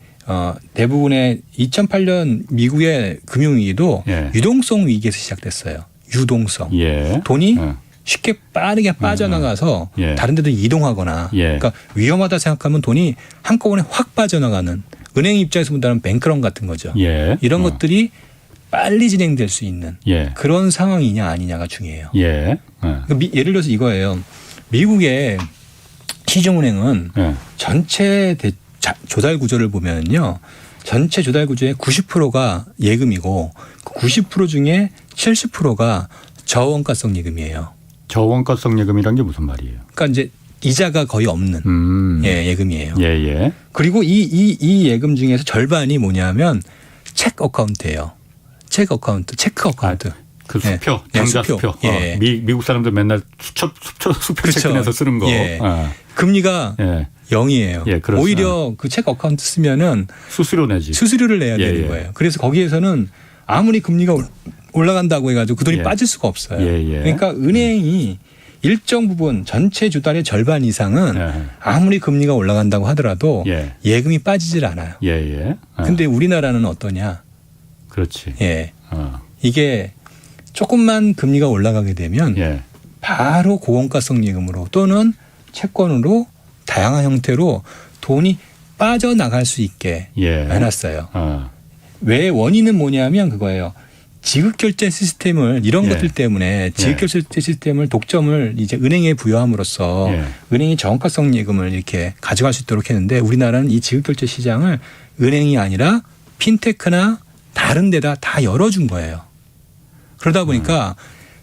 대부분의 2008년 미국의 금융위기도 예. 유동성 위기에서 시작됐어요. 유동성. 예. 돈이 예. 쉽게 빠르게 빠져나가서 예. 다른 데도 이동하거나 예. 그러니까 위험하다 생각하면 돈이 한꺼번에 확 빠져나가는 은행 입장에서 본다면 뱅크런 같은 거죠. 예. 이런 것들이 빨리 진행될 수 있는 예. 그런 상황이냐 아니냐가 중요해요. 예. 그러니까 예를 들어서 이거예요. 미국의 시중은행은 예. 전체 조달 구조를 보면요. 전체 조달 구조의 90%가 예금이고 그 90% 중에 70%가 저원가성 예금이에요. 저원가성 예금이란 게 무슨 말이에요? 그러니까 이제 이자가 거의 없는 예금이에요. 예, 예. 그리고 이 예금 중에서 절반이 뭐냐면 체크 어카운트예요. 체크 어카운트. 그 수표, 네, 장자 수표. 수표. 예. 미국 사람들 맨날 수표 그렇죠. 체크내서 쓰는 거. 예. 아. 금리가 예. 0이에요. 예, 그렇죠. 오히려 그 체크 어카운트 쓰면은 수수료 내지. 수수료를 내야 예, 되는 예. 거예요. 그래서 거기에서는 아무리 금리가 올라간다고 해가지고 그 돈이 예. 빠질 수가 없어요. 예, 예. 그러니까 은행이 일정 부분 전체 주달의 절반 이상은 예. 아무리 금리가 올라간다고 하더라도 예. 예금이 빠지질 않아요. 예, 예. 아. 근데 우리나라는 어떠냐? 그렇지. 예. 어. 이게 조금만 금리가 올라가게 되면 예. 바로 고원가성 예금으로 또는 채권으로 다양한 형태로 돈이 빠져나갈 수 있게 예. 해놨어요. 어. 왜 원인은 뭐냐면 그거예요. 지급결제 시스템을 이런 예. 것들 때문에 지급결제 시스템을 독점을 이제 은행에 부여함으로써 예. 은행이 저원가성 예금을 이렇게 가져갈 수 있도록 했는데 우리나라는 이 지급결제 시장을 은행이 아니라 핀테크나 다른 데다 다 열어준 거예요. 그러다 보니까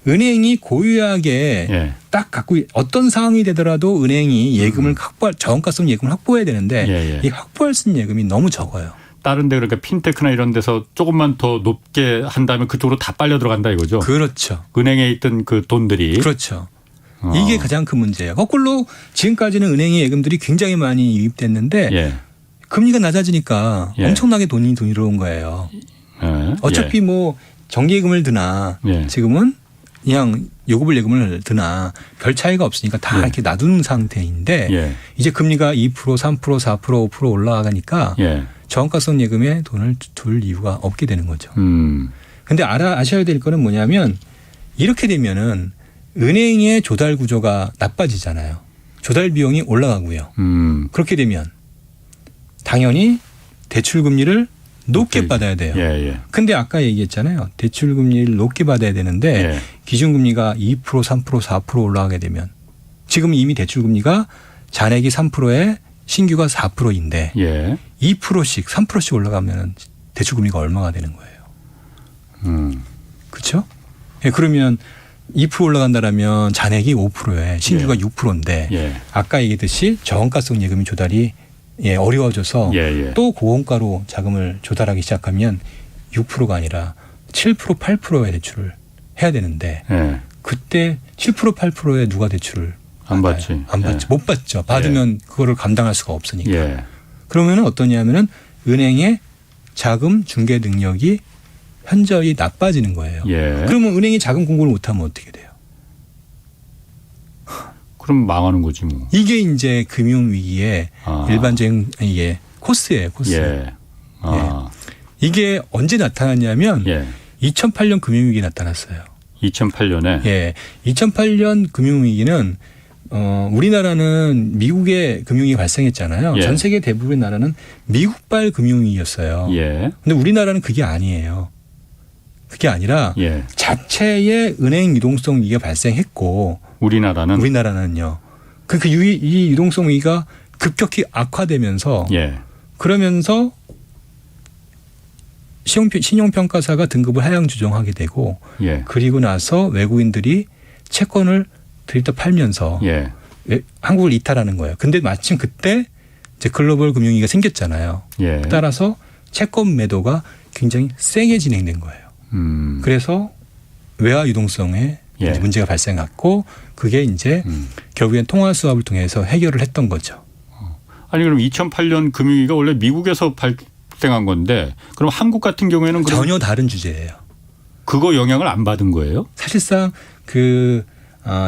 은행이 고유하게 예. 딱 갖고 어떤 상황이 되더라도 은행이 예금을 저원가성 예금을 확보해야 되는데 예, 예. 이 확보할 수 있는 예금이 너무 적어요. 다른 데 그러니까 핀테크나 이런 데서 조금만 더 높게 한다면 그쪽으로 다 빨려 들어간다 이거죠. 그렇죠. 은행에 있던 그 돈들이. 그렇죠. 이게 가장 큰 문제예요. 거꾸로 지금까지는 은행의 예금들이 굉장히 많이 유입됐는데 예. 금리가 낮아지니까 예. 엄청나게 돈이 들어온 거예요. 예. 어차피 뭐 정기예금을 드나 예. 지금은 그냥 요금을 예금을 드나 별 차이가 없으니까 다 예. 이렇게 놔둔 상태인데 예. 이제 금리가 2%, 3%, 4%, 5% 올라가니까 예. 저원가성 예금에 돈을 둘 이유가 없게 되는 거죠. 음. 근데 아셔야 될 거는 뭐냐면 이렇게 되면은 은행의 조달 구조가 나빠지잖아요. 조달 비용이 올라가고요. 그렇게 되면 당연히 대출 금리를 높게 받아야 돼요. 예, 예. 근데 아까 얘기했잖아요. 대출 금리를 높게 받아야 되는데 예. 기준금리가 2%, 3%, 4% 올라가게 되면 지금 이미 대출 금리가 잔액이 3%에 신규가 4%인데 예. 2%씩 3%씩 올라가면 대출 금리가 얼마가 되는 거예요. 그렇죠? 예, 그러면 2% 올라간다라면 잔액이 5%에 신규가 예. 6%인데 예. 아까 얘기했듯이 저원가성 예금이 조달이 어려워져서 예, 예. 또 고원가로 자금을 조달하기 시작하면 6%가 아니라 7%, 8%의 대출을 해야 되는데 예. 그때 7%, 8%에 누가 대출을 안 받아요? 받지. 안 받죠. 예. 못 받죠. 받으면 그거를 감당할 수가 없으니까. 예. 그러면 어떠냐면은 은행의 자금 중개 능력이 현저히 나빠지는 거예요. 예. 그러면 은행이 자금 공급을 못하면 어떻게 돼요? 그럼 망하는 거지 뭐. 이게 이제 금융위기의 아. 일반적인 이게 코스예요. 코스. 예. 아. 이게 언제 나타났냐면 예. 2008년 금융위기 나타났어요. 2008년에. 예, 2008년 금융위기는 우리나라는 미국의 금융위기 발생했잖아요. 예. 전 세계 대부분의 나라는 미국발 금융위기였어요. 예. 근데 우리나라는 그게 아니에요. 그게 아니라 예. 자체의 은행 유동성 위기가 발생했고 우리나라는요. 이 유동성 위기가 급격히 악화되면서 예. 그러면서 신용평가사가 등급을 하향 조정하게 되고 예. 그리고 나서 외국인들이 채권을 들이다 팔면서 예. 한국을 이탈하는 거예요. 근데 마침 그때 이제 글로벌 금융위기가 생겼잖아요. 예. 따라서 채권 매도가 굉장히 세게 진행된 거예요. 그래서 외화 유동성에 예. 이제 문제가 발생했고 그게 이제 결국엔 통화 수합을 통해서 해결을 했던 거죠. 아니 그럼 2008년 금융위기가 원래 미국에서 발생한 건데 그럼 한국 같은 경우에는 그럼 전혀 다른 주제예요. 그거 영향을 안 받은 거예요? 사실상 그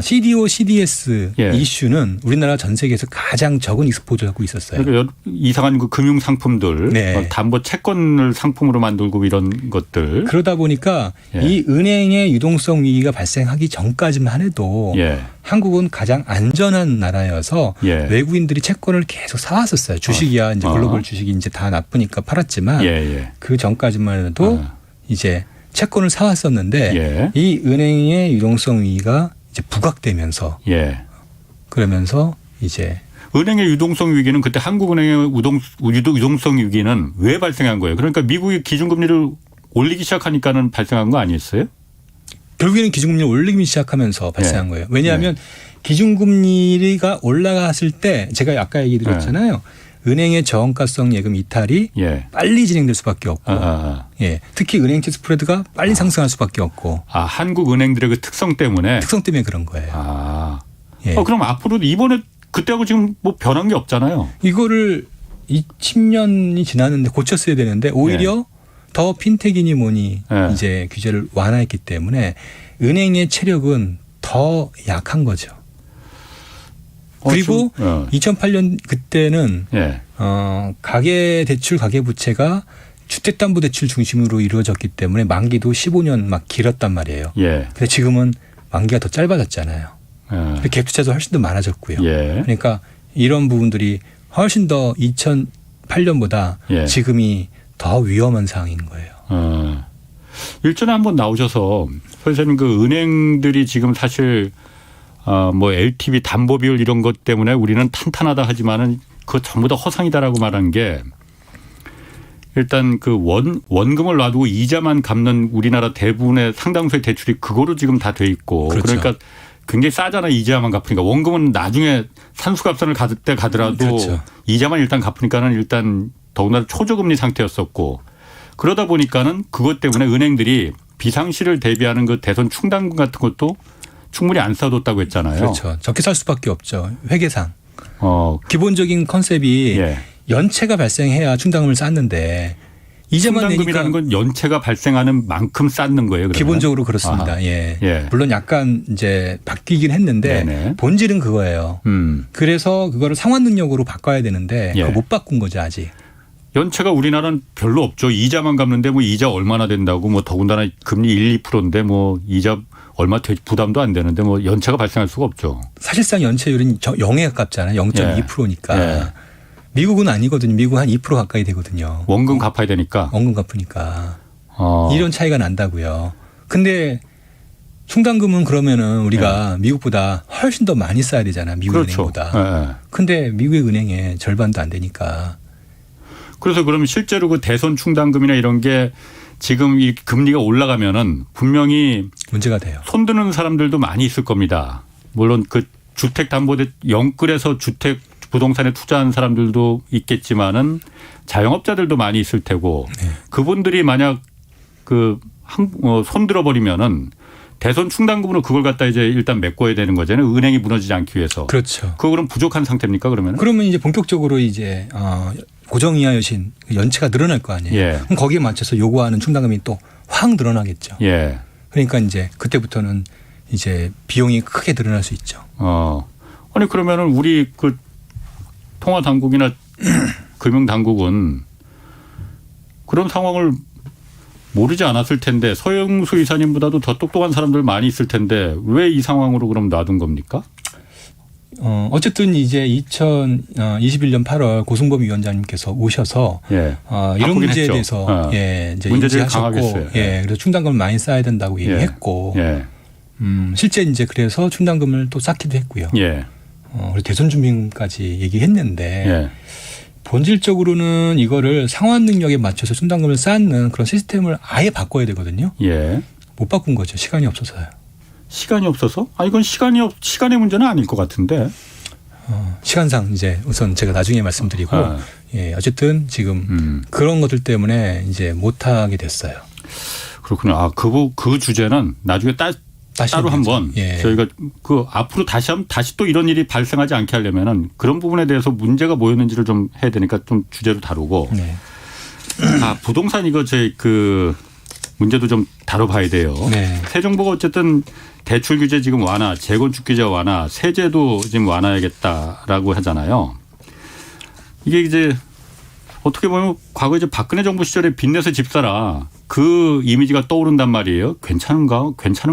CDO, CDS 예. 이슈는 우리나라 전 세계에서 가장 적은 익스포저 갖고 있었어요. 그러니까 이상한 그 금융 상품들, 네. 담보 채권을 상품으로 만들고 이런 것들. 그러다 보니까 예. 이 은행의 유동성 위기가 발생하기 전까지만 해도 예. 한국은 가장 안전한 나라여서 예. 외국인들이 채권을 계속 사왔었어요. 주식이야 이제 글로벌 주식이 이제 다 나쁘니까 팔았지만 예. 그 전까지만 해도 이제 채권을 사왔었는데 예. 이 은행의 유동성 위기가 이제 부각되면서 예. 그러면서 이제 은행의 유동성 위기는 그때 한국은행의 유동성 위기는 왜 발생한 거예요? 그러니까 미국이 기준금리를 올리기 시작하니까는 발생한 거 아니었어요? 결국에는 기준금리를 올리기 시작하면서 발생한 예. 거예요. 왜냐하면 기준금리가 올라갔을 때 제가 아까 얘기 드렸잖아요. 은행의 저원가성 예금 이탈이 예. 빨리 진행될 수밖에 없고 예. 특히 은행채 스프레드가 빨리 상승할 수밖에 없고 한국 은행들의 그 특성 때문에. 특성 때문에 그런 거예요. 예. 그럼 앞으로 이번에 그때하고 지금 뭐 변한 게 없잖아요. 이거를 20년이 지났는데 고쳤어야 되는데 오히려 더 핀텍이니 뭐니 이제 규제를 완화했기 때문에 은행의 체력은 더 약한 거죠. 그리고 2008년 그때는 가계 대출, 가계 부채가 주택담보대출 중심으로 이루어졌기 때문에 만기도 15년 막 길었단 말이에요. 근데 지금은 만기가 더 짧아졌잖아요. 갭 투자도 훨씬 더 많아졌고요. 그러니까 이런 부분들이 훨씬 더 2008년보다 지금이 더 위험한 상황인 거예요. 일전에 한번 나오셔서 선생님 그 은행들이 지금 사실 뭐 LTV 담보 비율 이런 것 때문에 우리는 탄탄하다 하지만은 그거 전부 다 허상이다라고 말한 게 일단 그 원금을 놔두고 이자만 갚는 우리나라 대부분의 상당수의 대출이 그거로 지금 다 돼 있고 그렇죠. 그러니까 굉장히 싸잖아 이자만 갚으니까 원금은 나중에 산수갑산을 가을 때 가더라도 그렇죠. 이자만 일단 갚으니까는 일단 더군다나 초저금리 상태였었고 그러다 보니까는 그것 때문에 은행들이 비상시를 대비하는 그 대손 충당금 같은 것도 충분히 안 쌓아뒀다고 했잖아요. 그렇죠. 적게 살 수밖에 없죠. 회계상. 기본적인 컨셉이 연체가 발생해야 충당금을 쌓는데 이자만 충당금이라는 건 연체가 발생하는 만큼 쌓는 거예요. 그러면? 기본적으로 그렇습니다. 물론 약간 이제 바뀌긴 했는데 본질은 그거예요. 그래서 그거를 상환 능력으로 바꿔야 되는데 그거 못 바꾼 거죠 아직. 연체가 우리나라는 별로 없죠. 이자만 갚는데 뭐 이자 얼마나 된다고 뭐 더군다나 금리 1, 2%인데 뭐 이자 얼마 부담도 안 되는데 뭐 연체가 발생할 수가 없죠. 사실상 연체율은 0에 가깝잖아요. 0.2%니까. 미국은 아니거든요. 미국은 한 2% 가까이 되거든요. 원금 갚아야 되니까. 원금 갚으니까. 이런 차이가 난다고요. 근데 충당금은 그러면은 우리가 미국보다 훨씬 더 많이 써야 되잖아요. 미국 은행보다. 근데 미국의 은행에 절반도 안 되니까. 그래서 그러면 실제로 그 대손 충당금이나 이런 게 지금 이 금리가 올라가면은 분명히 문제가 돼요. 손드는 사람들도 많이 있을 겁니다. 물론 그 주택담보대 영끌에서 주택 부동산에 투자한 사람들도 있겠지만은 자영업자들도 많이 있을 테고 그분들이 만약 그 손들어 버리면은 대손 충당금으로 그걸 갖다 이제 일단 메꿔야 되는 거잖아요. 은행이 무너지지 않기 위해서. 그렇죠. 그거 그럼 부족한 상태입니까 그러면? 그러면 이제 본격적으로 이제 고정이하 여신 연체가 늘어날 거 아니에요. 그럼 거기에 맞춰서 요구하는 충당금이 또 확 늘어나겠죠. 그러니까 이제 그때부터는 이제 비용이 크게 늘어날 수 있죠. 아니 그러면은 우리 그 통화 당국이나 금융 당국은 그런 상황을 모르지 않았을 텐데 서영수 이사님보다도 더 똑똑한 사람들 많이 있을 텐데 왜 이 상황으로 그럼 놔둔 겁니까? 어쨌든 이제 2021년 8월 고승범 위원장님께서 오셔서 이런 문제에 대해서 이제 인지하셨고 그래서 충당금을 많이 쌓아야 된다고 얘기했고 실제 이제 그래서 충당금을 또 쌓기도 했고요. 그리고 대손 준비금까지 얘기했는데 본질적으로는 이거를 상환 능력에 맞춰서 충당금을 쌓는 그런 시스템을 아예 바꿔야 되거든요. 못 바꾼 거죠. 시간이 없어서요. 시간이 없어서? 이건 시간의 문제는 아닐 것 같은데. 시간상 이제 우선 제가 나중에 말씀드리고 어쨌든 지금 그런 것들 때문에 이제 못하게 됐어요. 그렇군요. 그 주제는 나중에 다시 따로 해야죠. 한번 예. 저희가 그 앞으로 다시 또 이런 일이 발생하지 않게 하려면은 그런 부분에 대해서 문제가 뭐였는지를 좀 해야 되니까 좀 주제로 다루고 네. 부동산 이거 저희 그 문제도 좀 다뤄봐야 돼요. 네. 새 정부가 어쨌든 대출 규제 지금 완화, 재건축 규제 완화, 세제도 지금 완화하겠다라고 하잖아요. 이게 이제 어떻게 보면 과거 이제 박근혜 정부 시절에 빚내서 집 사라 그 이미지가 떠오른단 말이에요. 괜찮은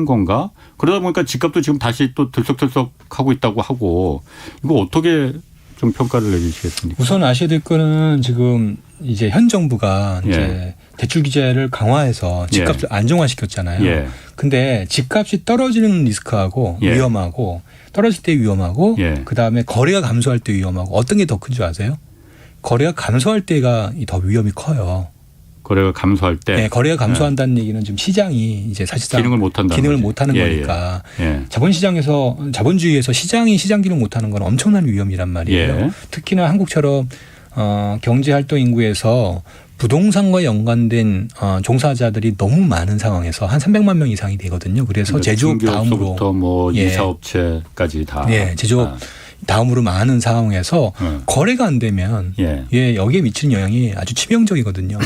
건가? 그러다 보니까 집값도 지금 다시 또 들썩들썩 하고 있다고 하고 이거 어떻게 좀 평가를 내주시겠습니까? 우선 아셔야 될 거는 지금 이제 현 정부가 이제 예. 대출 규제를 강화해서 집값을 안정화시켰잖아요. 예. 근데 집값이 떨어지는 리스크하고 예. 위험하고 떨어질 때 위험하고 예. 그다음에 거래가 감소할 때 위험하고 어떤 게 더 큰 줄 아세요? 거래가 감소할 때가 더 위험이 커요. 거래가 감소할 때. 네, 거래가 감소한다는 얘기는 지금 시장이 이제 사실상 기능을 못하는 거니까 예. 자본주의에서 시장이 시장 기능 못하는 건 엄청난 위험이란 말이에요. 예. 특히나 한국처럼 경제활동 인구에서 부동산과 연관된 종사자들이 너무 많은 상황에서 한 300만 명 이상이 되거든요. 그래서 제조업 다음으로 중개업소부터 뭐 예. 이사업체까지 다. 예, 제조업 다음으로 많은 상황에서 거래가 안 되면 예. 여기에 미치는 영향이 아주 치명적이거든요.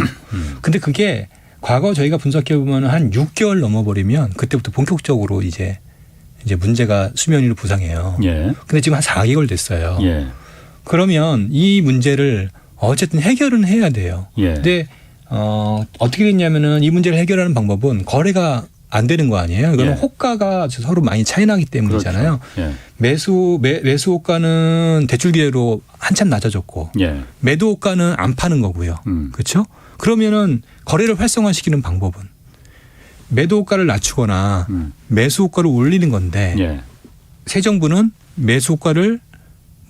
근데 그게 과거 저희가 분석해 보면 한 6개월 넘어버리면 그때부터 본격적으로 이제 문제가 수면 위로 부상해요. 예. 근데 지금 한 4개월 됐어요. 예. 그러면 이 문제를 어쨌든 해결은 해야 돼요. 예. 근데 어떻게 됐냐면은 이 문제를 해결하는 방법은 거래가 안 되는 거 아니에요? 이거는 예. 호가가 서로 많이 차이 나기 때문이잖아요. 그렇죠. 예. 매수 호가는 대출 기대로 한참 낮아졌고 예. 매도 호가는 안 파는 거고요. 그렇죠? 그러면은 거래를 활성화시키는 방법은 매도 호가를 낮추거나 매수 호가를 올리는 건데 예. 새 정부는 매수 호가를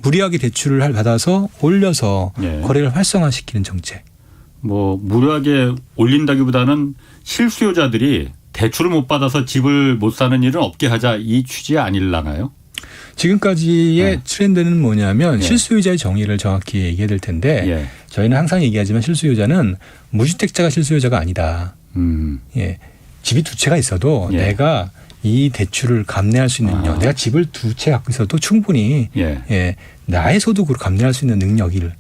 무리하게 대출을 받아서 올려서 예. 거래를 활성화시키는 정책. 뭐 무료하게 올린다기보다는 실수요자들이 대출을 못 받아서 집을 못 사는 일은 없게 하자 이 취지 아닐라나요? 지금까지의 트렌드는 뭐냐면 예. 실수요자의 정의를 정확히 얘기해야 될 텐데 예. 저희는 항상 얘기하지만 실수요자는 무주택자가 실수요자가 아니다. 예. 집이 두 채가 있어도 예. 내가 이 대출을 감내할 수 있는 능력, 내가 집을 두 채 갖고 있어도 충분히 예. 나의 소득으로 감내할 수 있는 능력을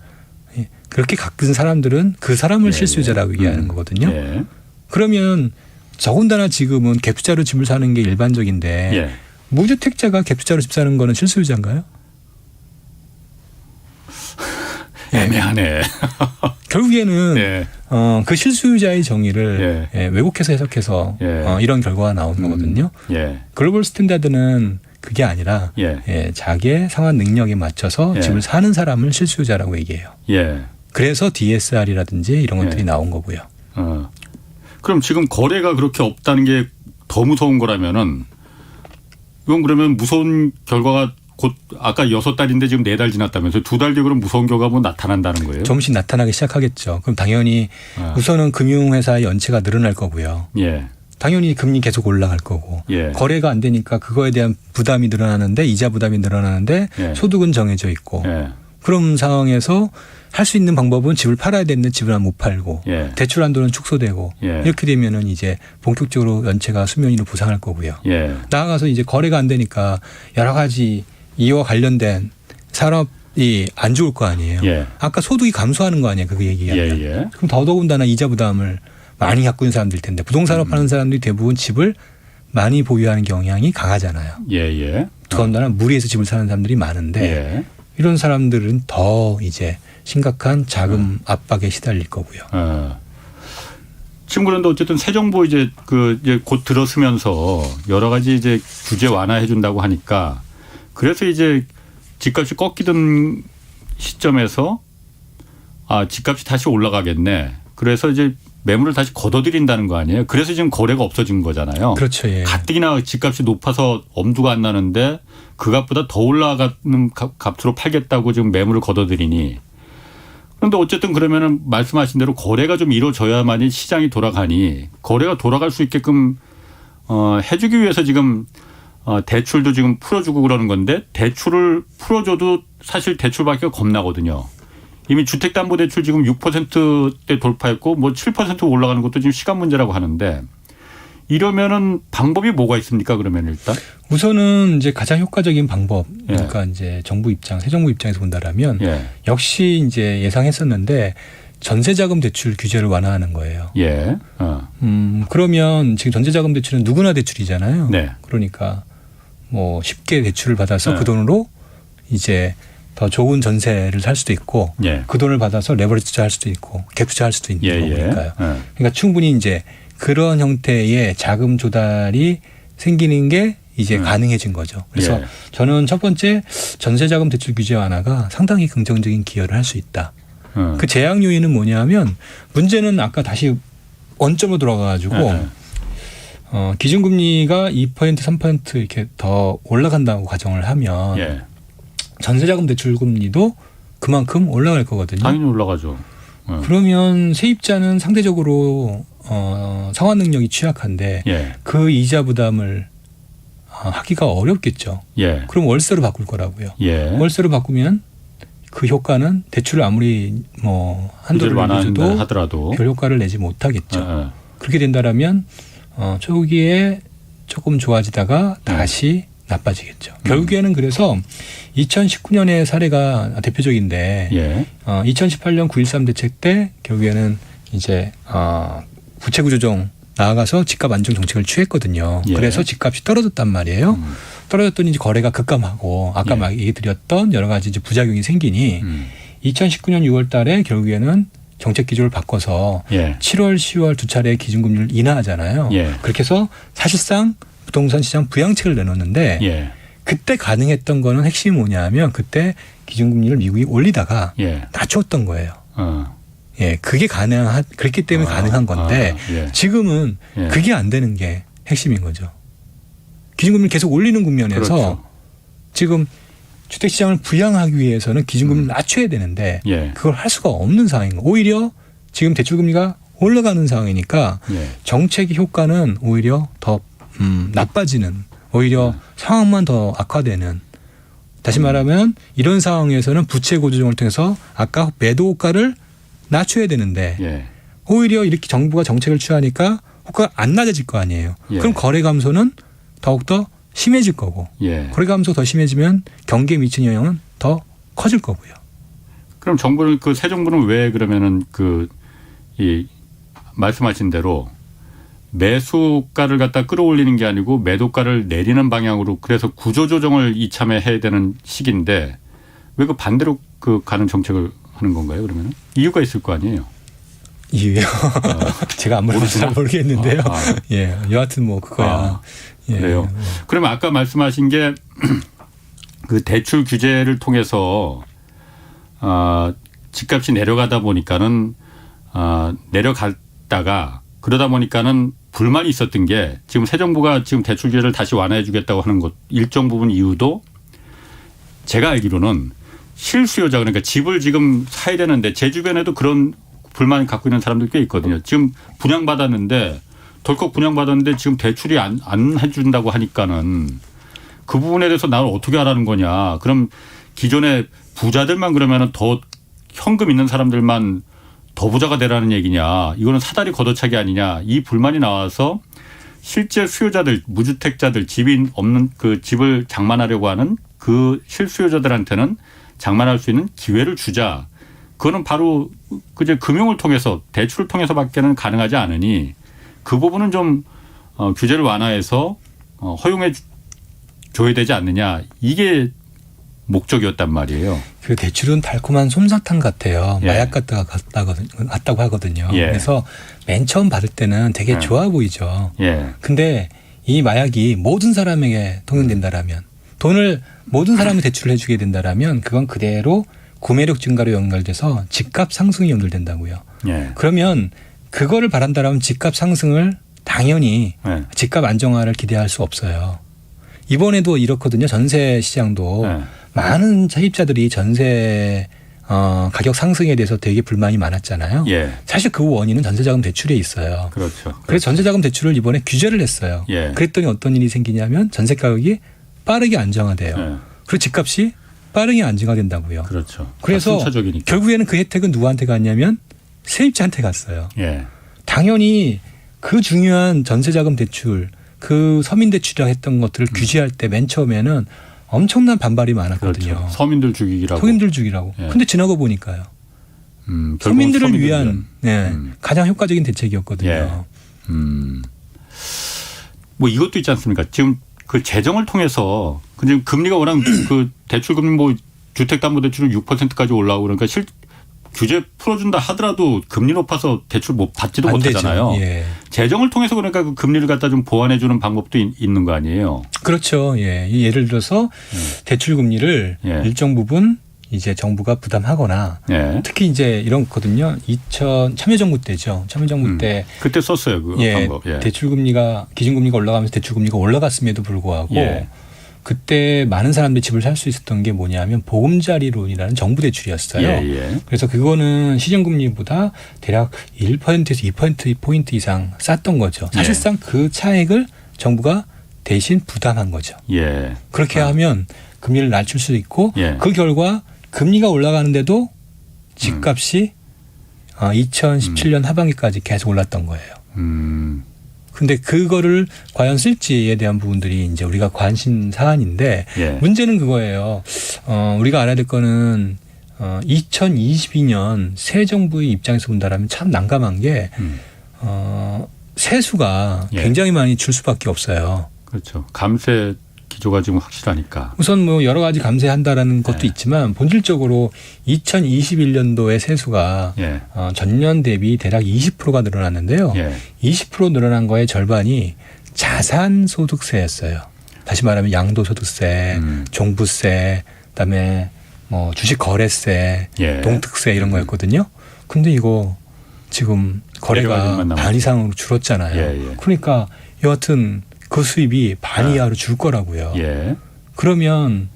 그렇게 갖은 사람들은 그 사람을 실수요자라고 얘기하는 거거든요. 예. 그러면 더군다나 지금은 갭투자로 집을 사는 게 일반적인데 예. 무주택자가 갭투자로 집 사는 거는 실수요자인가요? 애매하네. 결국에는 예. 그 실수요자의 정의를 왜곡해서 해석해서 예. 이런 결과가 나오는 거거든요. 예. 글로벌 스탠다드는 그게 아니라 예. 자기의 상환 능력에 맞춰서 예. 집을 사는 사람을 실수요자라고 얘기해요. 예. 그래서 DSR이라든지 이런 것들이 예. 나온 거고요. 그럼 지금 거래가 그렇게 없다는 게 더 무서운 거라면은 이건 그러면 무서운 결과가 곧 아까 6달인데 지금 4달 지났다면서 2달 뒤에 그럼 무서운 결과가 뭐 나타난다는 거예요? 조금씩 나타나기 시작하겠죠. 그럼 당연히 우선은 금융회사의 연체가 늘어날 거고요. 예. 당연히 금리 계속 올라갈 거고 예. 거래가 안 되니까 그거에 대한 부담이 늘어나는데 이자 부담이 늘어나는데 예. 소득은 정해져 있고 예. 그런 상황에서 할 수 있는 방법은 집을 팔아야 되는데 집을 못 팔고 예. 대출 한도는 축소되고 예. 이렇게 되면은 이제 본격적으로 연체가 수면 위로 부상할 거고요. 예. 나아가서 이제 거래가 안 되니까 여러 가지 이와 관련된 산업이 안 좋을 거 아니에요. 예. 아까 소득이 감소하는 거 아니에요. 그 얘기하면. 예. 그럼 더더군다나 이자 부담을 많이 갖고 있는 사람들 텐데 부동산업 하는 사람들이 대부분 집을 많이 보유하는 경향이 강하잖아요. 예. 더군다나 무리해서 집을 사는 사람들이 많은데 예. 이런 사람들은 더 이제 심각한 자금 압박에 시달릴 거고요. 지금 그런데 어쨌든 새 정부 이제 곧 들어서면서 여러 가지 이제 규제 완화해 준다고 하니까 그래서 이제 집값이 꺾이던 시점에서 집값이 다시 올라가겠네. 그래서 이제 매물을 다시 걷어들인다는 거 아니에요? 그래서 지금 거래가 없어진 거잖아요. 그렇죠. 예. 가뜩이나 집값이 높아서 엄두가 안 나는데 그 값보다 더 올라가는 값으로 팔겠다고 지금 매물을 걷어들이니. 그런데 어쨌든 그러면은 말씀하신 대로 거래가 좀 이루어져야만이 시장이 돌아가니 거래가 돌아갈 수 있게끔 해주기 위해서 지금 대출도 지금 풀어주고 그러는 건데 대출을 풀어줘도 사실 대출 받기가 겁나거든요. 이미 주택담보대출 지금 6%대 돌파했고 뭐 7% 올라가는 것도 지금 시간 문제라고 하는데 이러면은 방법이 뭐가 있습니까? 그러면 일단 우선은 이제 가장 효과적인 방법, 그러니까 이제 정부 입장, 새 정부 입장에서 본다라면 역시 이제 예상했었는데 전세자금 대출 규제를 완화하는 거예요. 그러면 지금 전세자금 대출은 누구나 대출이잖아요. 네. 그러니까 뭐 쉽게 대출을 받아서 그 돈으로 이제 더 좋은 전세를 살 수도 있고 그 돈을 받아서 레버리지 투자할 수도 있고 갭 투자할 수도 있는 거니까요. 그러니까 충분히 이제 그런 형태의 자금 조달이 생기는 게 이제 가능해진 거죠. 그래서 저는 첫 번째 전세자금 대출 규제 완화가 상당히 긍정적인 기여를 할 수 있다. 그 제약 요인은 뭐냐면 문제는 아까 다시 원점으로 돌아가가지고 기준금리가 2% 3% 이렇게 더 올라간다고 가정을 하면 전세자금 대출금리도 그만큼 올라갈 거거든요. 당연히 올라가죠. 그러면 세입자는 상대적으로 상환 능력이 취약한데 그 이자 부담을 하기가 어렵겠죠. 그럼 월세로 바꿀 거라고요. 월세로 바꾸면 그 효과는 대출을 아무리 뭐 한도를 낮춰도 하더라도 별 효과를 내지 못하겠죠. 그렇게 된다라면 초기에 조금 좋아지다가 다시 나빠지겠죠. 결국에는 그래서 2019년의 사례가 대표적인데 2018년 9.13 대책 때 결국에는 이제 부채 구조정 나아가서 집값 안정 정책을 취했거든요. 그래서 집값이 떨어졌단 말이에요. 떨어졌더니 이제 거래가 급감하고 아까 막 얘기 드렸던 여러 가지 이제 부작용이 생기니 2019년 6월 달에 결국에는 정책 기조를 바꿔서 7월, 10월 두 차례 기준금리를 인하하잖아요. 그렇게 해서 사실상 부동산 시장 부양책을 내놓는데 그때 가능했던 거는 핵심이 뭐냐면 그때 기준금리를 미국이 올리다가 낮췄던 거예요. 그게 그렇기 때문에 가능한 건데 지금은 그게 안 되는 게 핵심인 거죠. 기준금리를 계속 올리는 국면에서 지금 주택시장을 부양하기 위해서는 기준금리를 낮춰야 되는데 그걸 할 수가 없는 상황인 거예요. 오히려 지금 대출금리가 올라가는 상황이니까 정책의 효과는 오히려 더 나빠지는 오히려 상황만 더 악화되는 다시 말하면 이런 상황에서는 부채 고조정을 통해서 아까 매도 호가를 낮춰야 되는데 오히려 이렇게 정부가 정책을 취하니까 호가가 안 낮아질 거 아니에요. 그럼 거래 감소는 더욱더 심해질 거고 거래 감소 더 심해지면 경기에 미치는 영향은 더 커질 거고요. 그럼 정부는 새 정부는 왜 그러면은 이 말씀하신 대로 매수가를 갖다 끌어올리는 게 아니고 매도가를 내리는 방향으로 그래서 구조조정을 이참에 해야 되는 시기인데 왜 그 반대로 가는 정책을 하는 건가요? 그러면 이유가 있을 거 아니에요? 이유요? 제가 아무래도 잘 모르겠는데요. 여하튼 뭐 그거야. 그래요. 그러면 아까 말씀하신 게 그 대출 규제를 통해서 집값이 내려가다 보니까는 내려갔다가 그러다 보니까는 불만이 있었던 게 지금 새 정부가 지금 대출 규제를 다시 완화해 주겠다고 하는 것 일정 부분 이유도 제가 알기로는 실수요자 그러니까 집을 지금 사야 되는데 제 주변에도 그런 불만 갖고 있는 사람들 꽤 있거든요. 지금 분양받았는데 덜컥 분양받았는데 지금 대출이 안 해준다고 하니까는 그 부분에 대해서 나를 어떻게 하라는 거냐. 그럼 기존에 부자들만 그러면은 더 현금 있는 사람들만 더 부자가 되라는 얘기냐. 이거는 사다리 걷어차기 아니냐. 이 불만이 나와서 실제 수요자들 무주택자들 집이 없는 그 집을 장만하려고 하는 그 실수요자들한테는 장만할 수 있는 기회를 주자. 그거는 바로 그제 금융을 통해서 대출을 통해서밖에는 가능하지 않으니 그 부분은 좀 규제를 완화해서 허용해 줘야 되지 않느냐. 이게 목적이었단 말이에요. 그 대출은 달콤한 솜사탕 같아요. 마약 같다고 하거든요. 그래서 맨 처음 받을 때는 되게 좋아 보이죠. 근데 이 마약이 모든 사람에게 통용된다라면 돈을 모든 사람이 대출을 해주게 된다라면 그건 그대로 구매력 증가로 연결돼서 집값 상승이 연결된다고요. 그러면 그거를 바란다라면 집값 상승을 당연히 집값 안정화를 기대할 수 없어요. 이번에도 이렇거든요. 전세 시장도 많은 세입자들이 전세 가격 상승에 대해서 되게 불만이 많았잖아요. 사실 그 원인은 전세자금 대출에 있어요. 그렇죠. 그래서 전세자금 대출을 이번에 규제를 했어요. 그랬더니 어떤 일이 생기냐면 전세 가격이 빠르게 안정화돼요. 그리고 집값이 빠르게 안정화된다고요. 그렇죠. 그래서 결국에는 그 혜택은 누구한테 갔냐면 세입자한테 갔어요. 당연히 그 중요한 전세자금 대출, 그 서민 대출이라고 했던 것들을 규제할 때 맨 처음에는 엄청난 반발이 많았거든요. 그렇죠. 서민들 죽이기라고. 서민들 죽이라고. 예. 근데 지나고 보니까요. 결국은 서민들을 위한 네, 음. 가장 효과적인 대책이었거든요. 예. 뭐 이것도 있지 않습니까? 지금 그 재정을 통해서 지금 금리가 워낙 그 대출 금리 뭐 주택담보대출은 6%까지 올라오고 그러니까 규제 풀어준다 하더라도 금리 높아서 대출 못 받지도 안 못하잖아요. 되죠. 예. 재정을 통해서 그러니까 그 금리를 갖다 좀 보완해 주는 방법도 있는 거 아니에요? 그렇죠. 예. 예를 들어서 대출 금리를 예. 일정 부분 이제 정부가 부담하거나 예. 특히 이제 이런 거거든요. 참여정부 때죠. 참여정부 때 그때 썼어요 그 예, 방법. 예. 대출금리가 기준금리가 올라가면서 대출금리가 올라갔음에도 불구하고 예. 그때 많은 사람들이 집을 살 수 있었던 게 뭐냐면 보금자리론이라는 정부 대출이었어요. 예. 그래서 그거는 시중금리보다 대략 1%에서 2%포인트 이상 쌌던 거죠. 사실상 그 차액을 정부가 대신 부담한 거죠. 예. 그렇게 하면 금리를 낮출 수 있고 예. 그 결과 금리가 올라가는데도 집값이 2017년 하반기까지 계속 올랐던 거예요. 근데 그거를 과연 쓸지에 대한 부분들이 이제 우리가 관심 사안인데 예. 문제는 그거예요. 우리가 알아야 될 거는 2022년 새 정부의 입장에서 본다라면 참 난감한 게 세수가 예. 굉장히 많이 줄 수밖에 없어요. 그렇죠. 감세 기조가 지금 확실하니까. 우선 뭐 여러 가지 감세한다라는 것도 네. 있지만 본질적으로 2021년도에 세수가 예. 전년 대비 대략 20%가 늘어났는데요. 예. 20% 늘어난 거의 절반이 자산소득세였어요. 다시 말하면 양도소득세, 종부세, 그다음에 뭐 주식거래세, 예. 동특세 이런 거였거든요. 근데 이거 지금 거래가 내려가기만 남았죠. 반 이상으로 줄었잖아요. 예. 그러니까 여하튼 그 수입이 반 이하로 줄 거라고요. 예. 그러면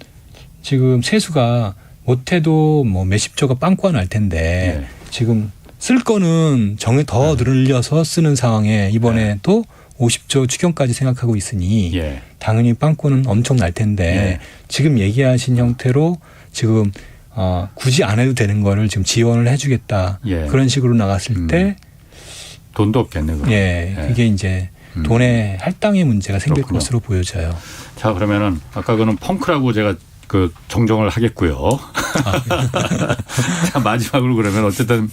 지금 세수가 못해도 뭐 몇십조가 빵꾸가 날 텐데 예. 지금 쓸 거는 정에 더 늘려서 쓰는 상황에 이번에 또 50조 추경까지 생각하고 있으니 예. 당연히 빵꾸는 엄청 날 텐데 지금 얘기하신 형태로 지금 굳이 안 해도 되는 거를 지금 지원을 해주겠다 예. 그런 식으로 나갔을 때 돈도 없겠네. 그럼. 예, 그게 이제 돈의 할당의 문제가 생길 그렇군요. 것으로 보여져요. 자, 그러면은 아까 그는 펑크라고 제가 그 정정을 하겠고요. 자, 마지막으로 그러면 어쨌든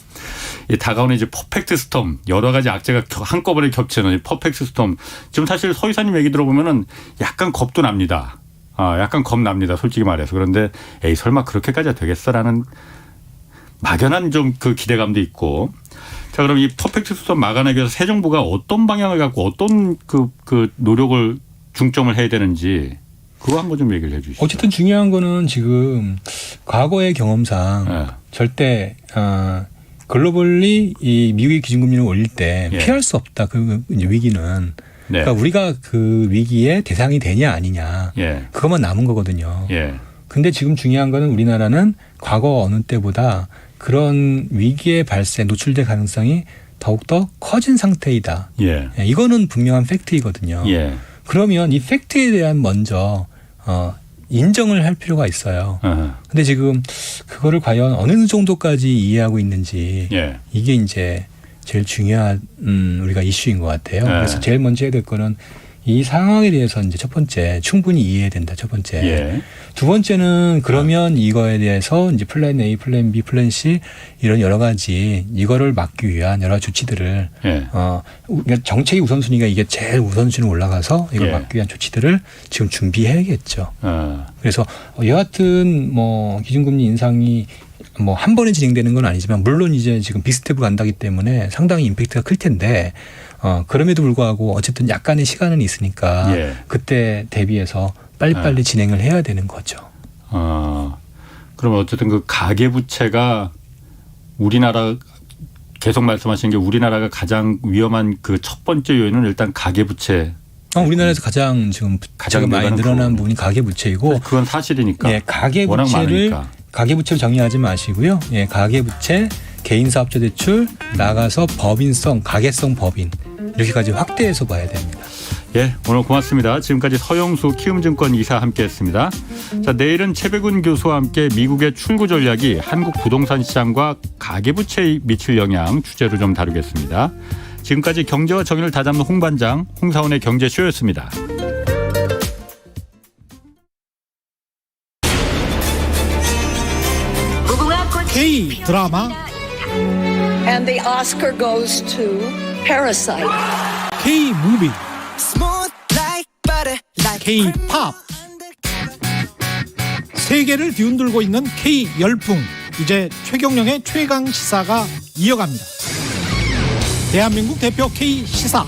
이 다가오는 이제 퍼펙트 스톰 여러 가지 악재가 한꺼번에 겹치는 이 퍼펙트 스톰 지금 사실 서 이사님 얘기 들어보면은 약간 겁도 납니다. 약간 겁납니다. 솔직히 말해서. 그런데 에이 설마 그렇게까지 되겠어라는 막연한 좀 그 기대감도 있고. 자, 그럼 이 퍼펙트 스톰 막아내기 위해서 새 정부가 어떤 방향을 갖고 어떤 그 노력을 중점을 해야 되는지 그거 한번 좀 얘기를 해 주시죠. 어쨌든 중요한 거는 지금 과거의 경험상 절대 글로벌리 이 미국의 기준금리를 올릴 때 피할 수 없다. 그 위기는. 네. 그러니까 우리가 그 위기의 대상이 되냐 아니냐. 그것만 남은 거거든요. 근데 지금 중요한 거는 우리나라는 과거 어느 때보다 그런 위기의 발생, 노출될 가능성이 더욱더 커진 상태이다. 이거는 분명한 팩트이거든요. 그러면 이 팩트에 대한 먼저 인정을 할 필요가 있어요. 근데 지금 그거를 과연 어느 정도까지 이해하고 있는지 이게 이제 제일 중요한 우리가 이슈인 것 같아요. 그래서 제일 먼저 해야 될 거는 이 상황에 대해서 이제 첫 번째 충분히 이해해야 된다. 첫 번째. 두 번째는 그러면 이거에 대해서 이제 플랜 A, 플랜 B, 플랜 C 이런 여러 가지 이거를 막기 위한 여러 조치들을 그러니까 정책의 우선순위가 이게 제일 우선순위 올라가서 이걸 막기 위한 조치들을 지금 준비해야겠죠. 그래서 여하튼 뭐 기준금리 인상이 뭐 한 번에 진행되는 건 아니지만 물론 이제 지금 빅스텝으로 간다기 때문에 상당히 임팩트가 클 텐데 그럼에도 불구하고 어쨌든 약간의 시간은 있으니까 그때 대비해서 빨리빨리 진행을 해야 되는 거죠. 그러면 어쨌든 그 가계부채가 우리나라 계속 말씀하신 게 우리나라가 가장 위험한 그 첫 번째 요인은 일단 가계부채. 우리나라에서 가장 지금 부채가 많이 늘어난 부분이 가계부채이고 그건 사실이니까. 가계부채를 정리하지 마시고요. 가계부채, 개인사업자 대출, 나가서 법인성, 가계성 법인 이렇게까지 확대해서 봐야 됩니다. 오늘 고맙습니다. 지금까지 서영수 키움증권 이사 함께했습니다. 자, 내일은 최백운 교수와 함께 미국의 출구 전략이 한국 부동산 시장과 가계부채에 미칠 영향 주제로 좀 다루겠습니다. 지금까지 경제와 정의를 다잡는 홍반장 홍사원의 경제쇼였습니다. K 드라마 And the Oscar goes to Parasite. K 무비 K 팝 세계를 뒤흔들고 있는 K 열풍 이제 최경영의 최강 시사가 이어갑니다. 대한민국 대표 K 시사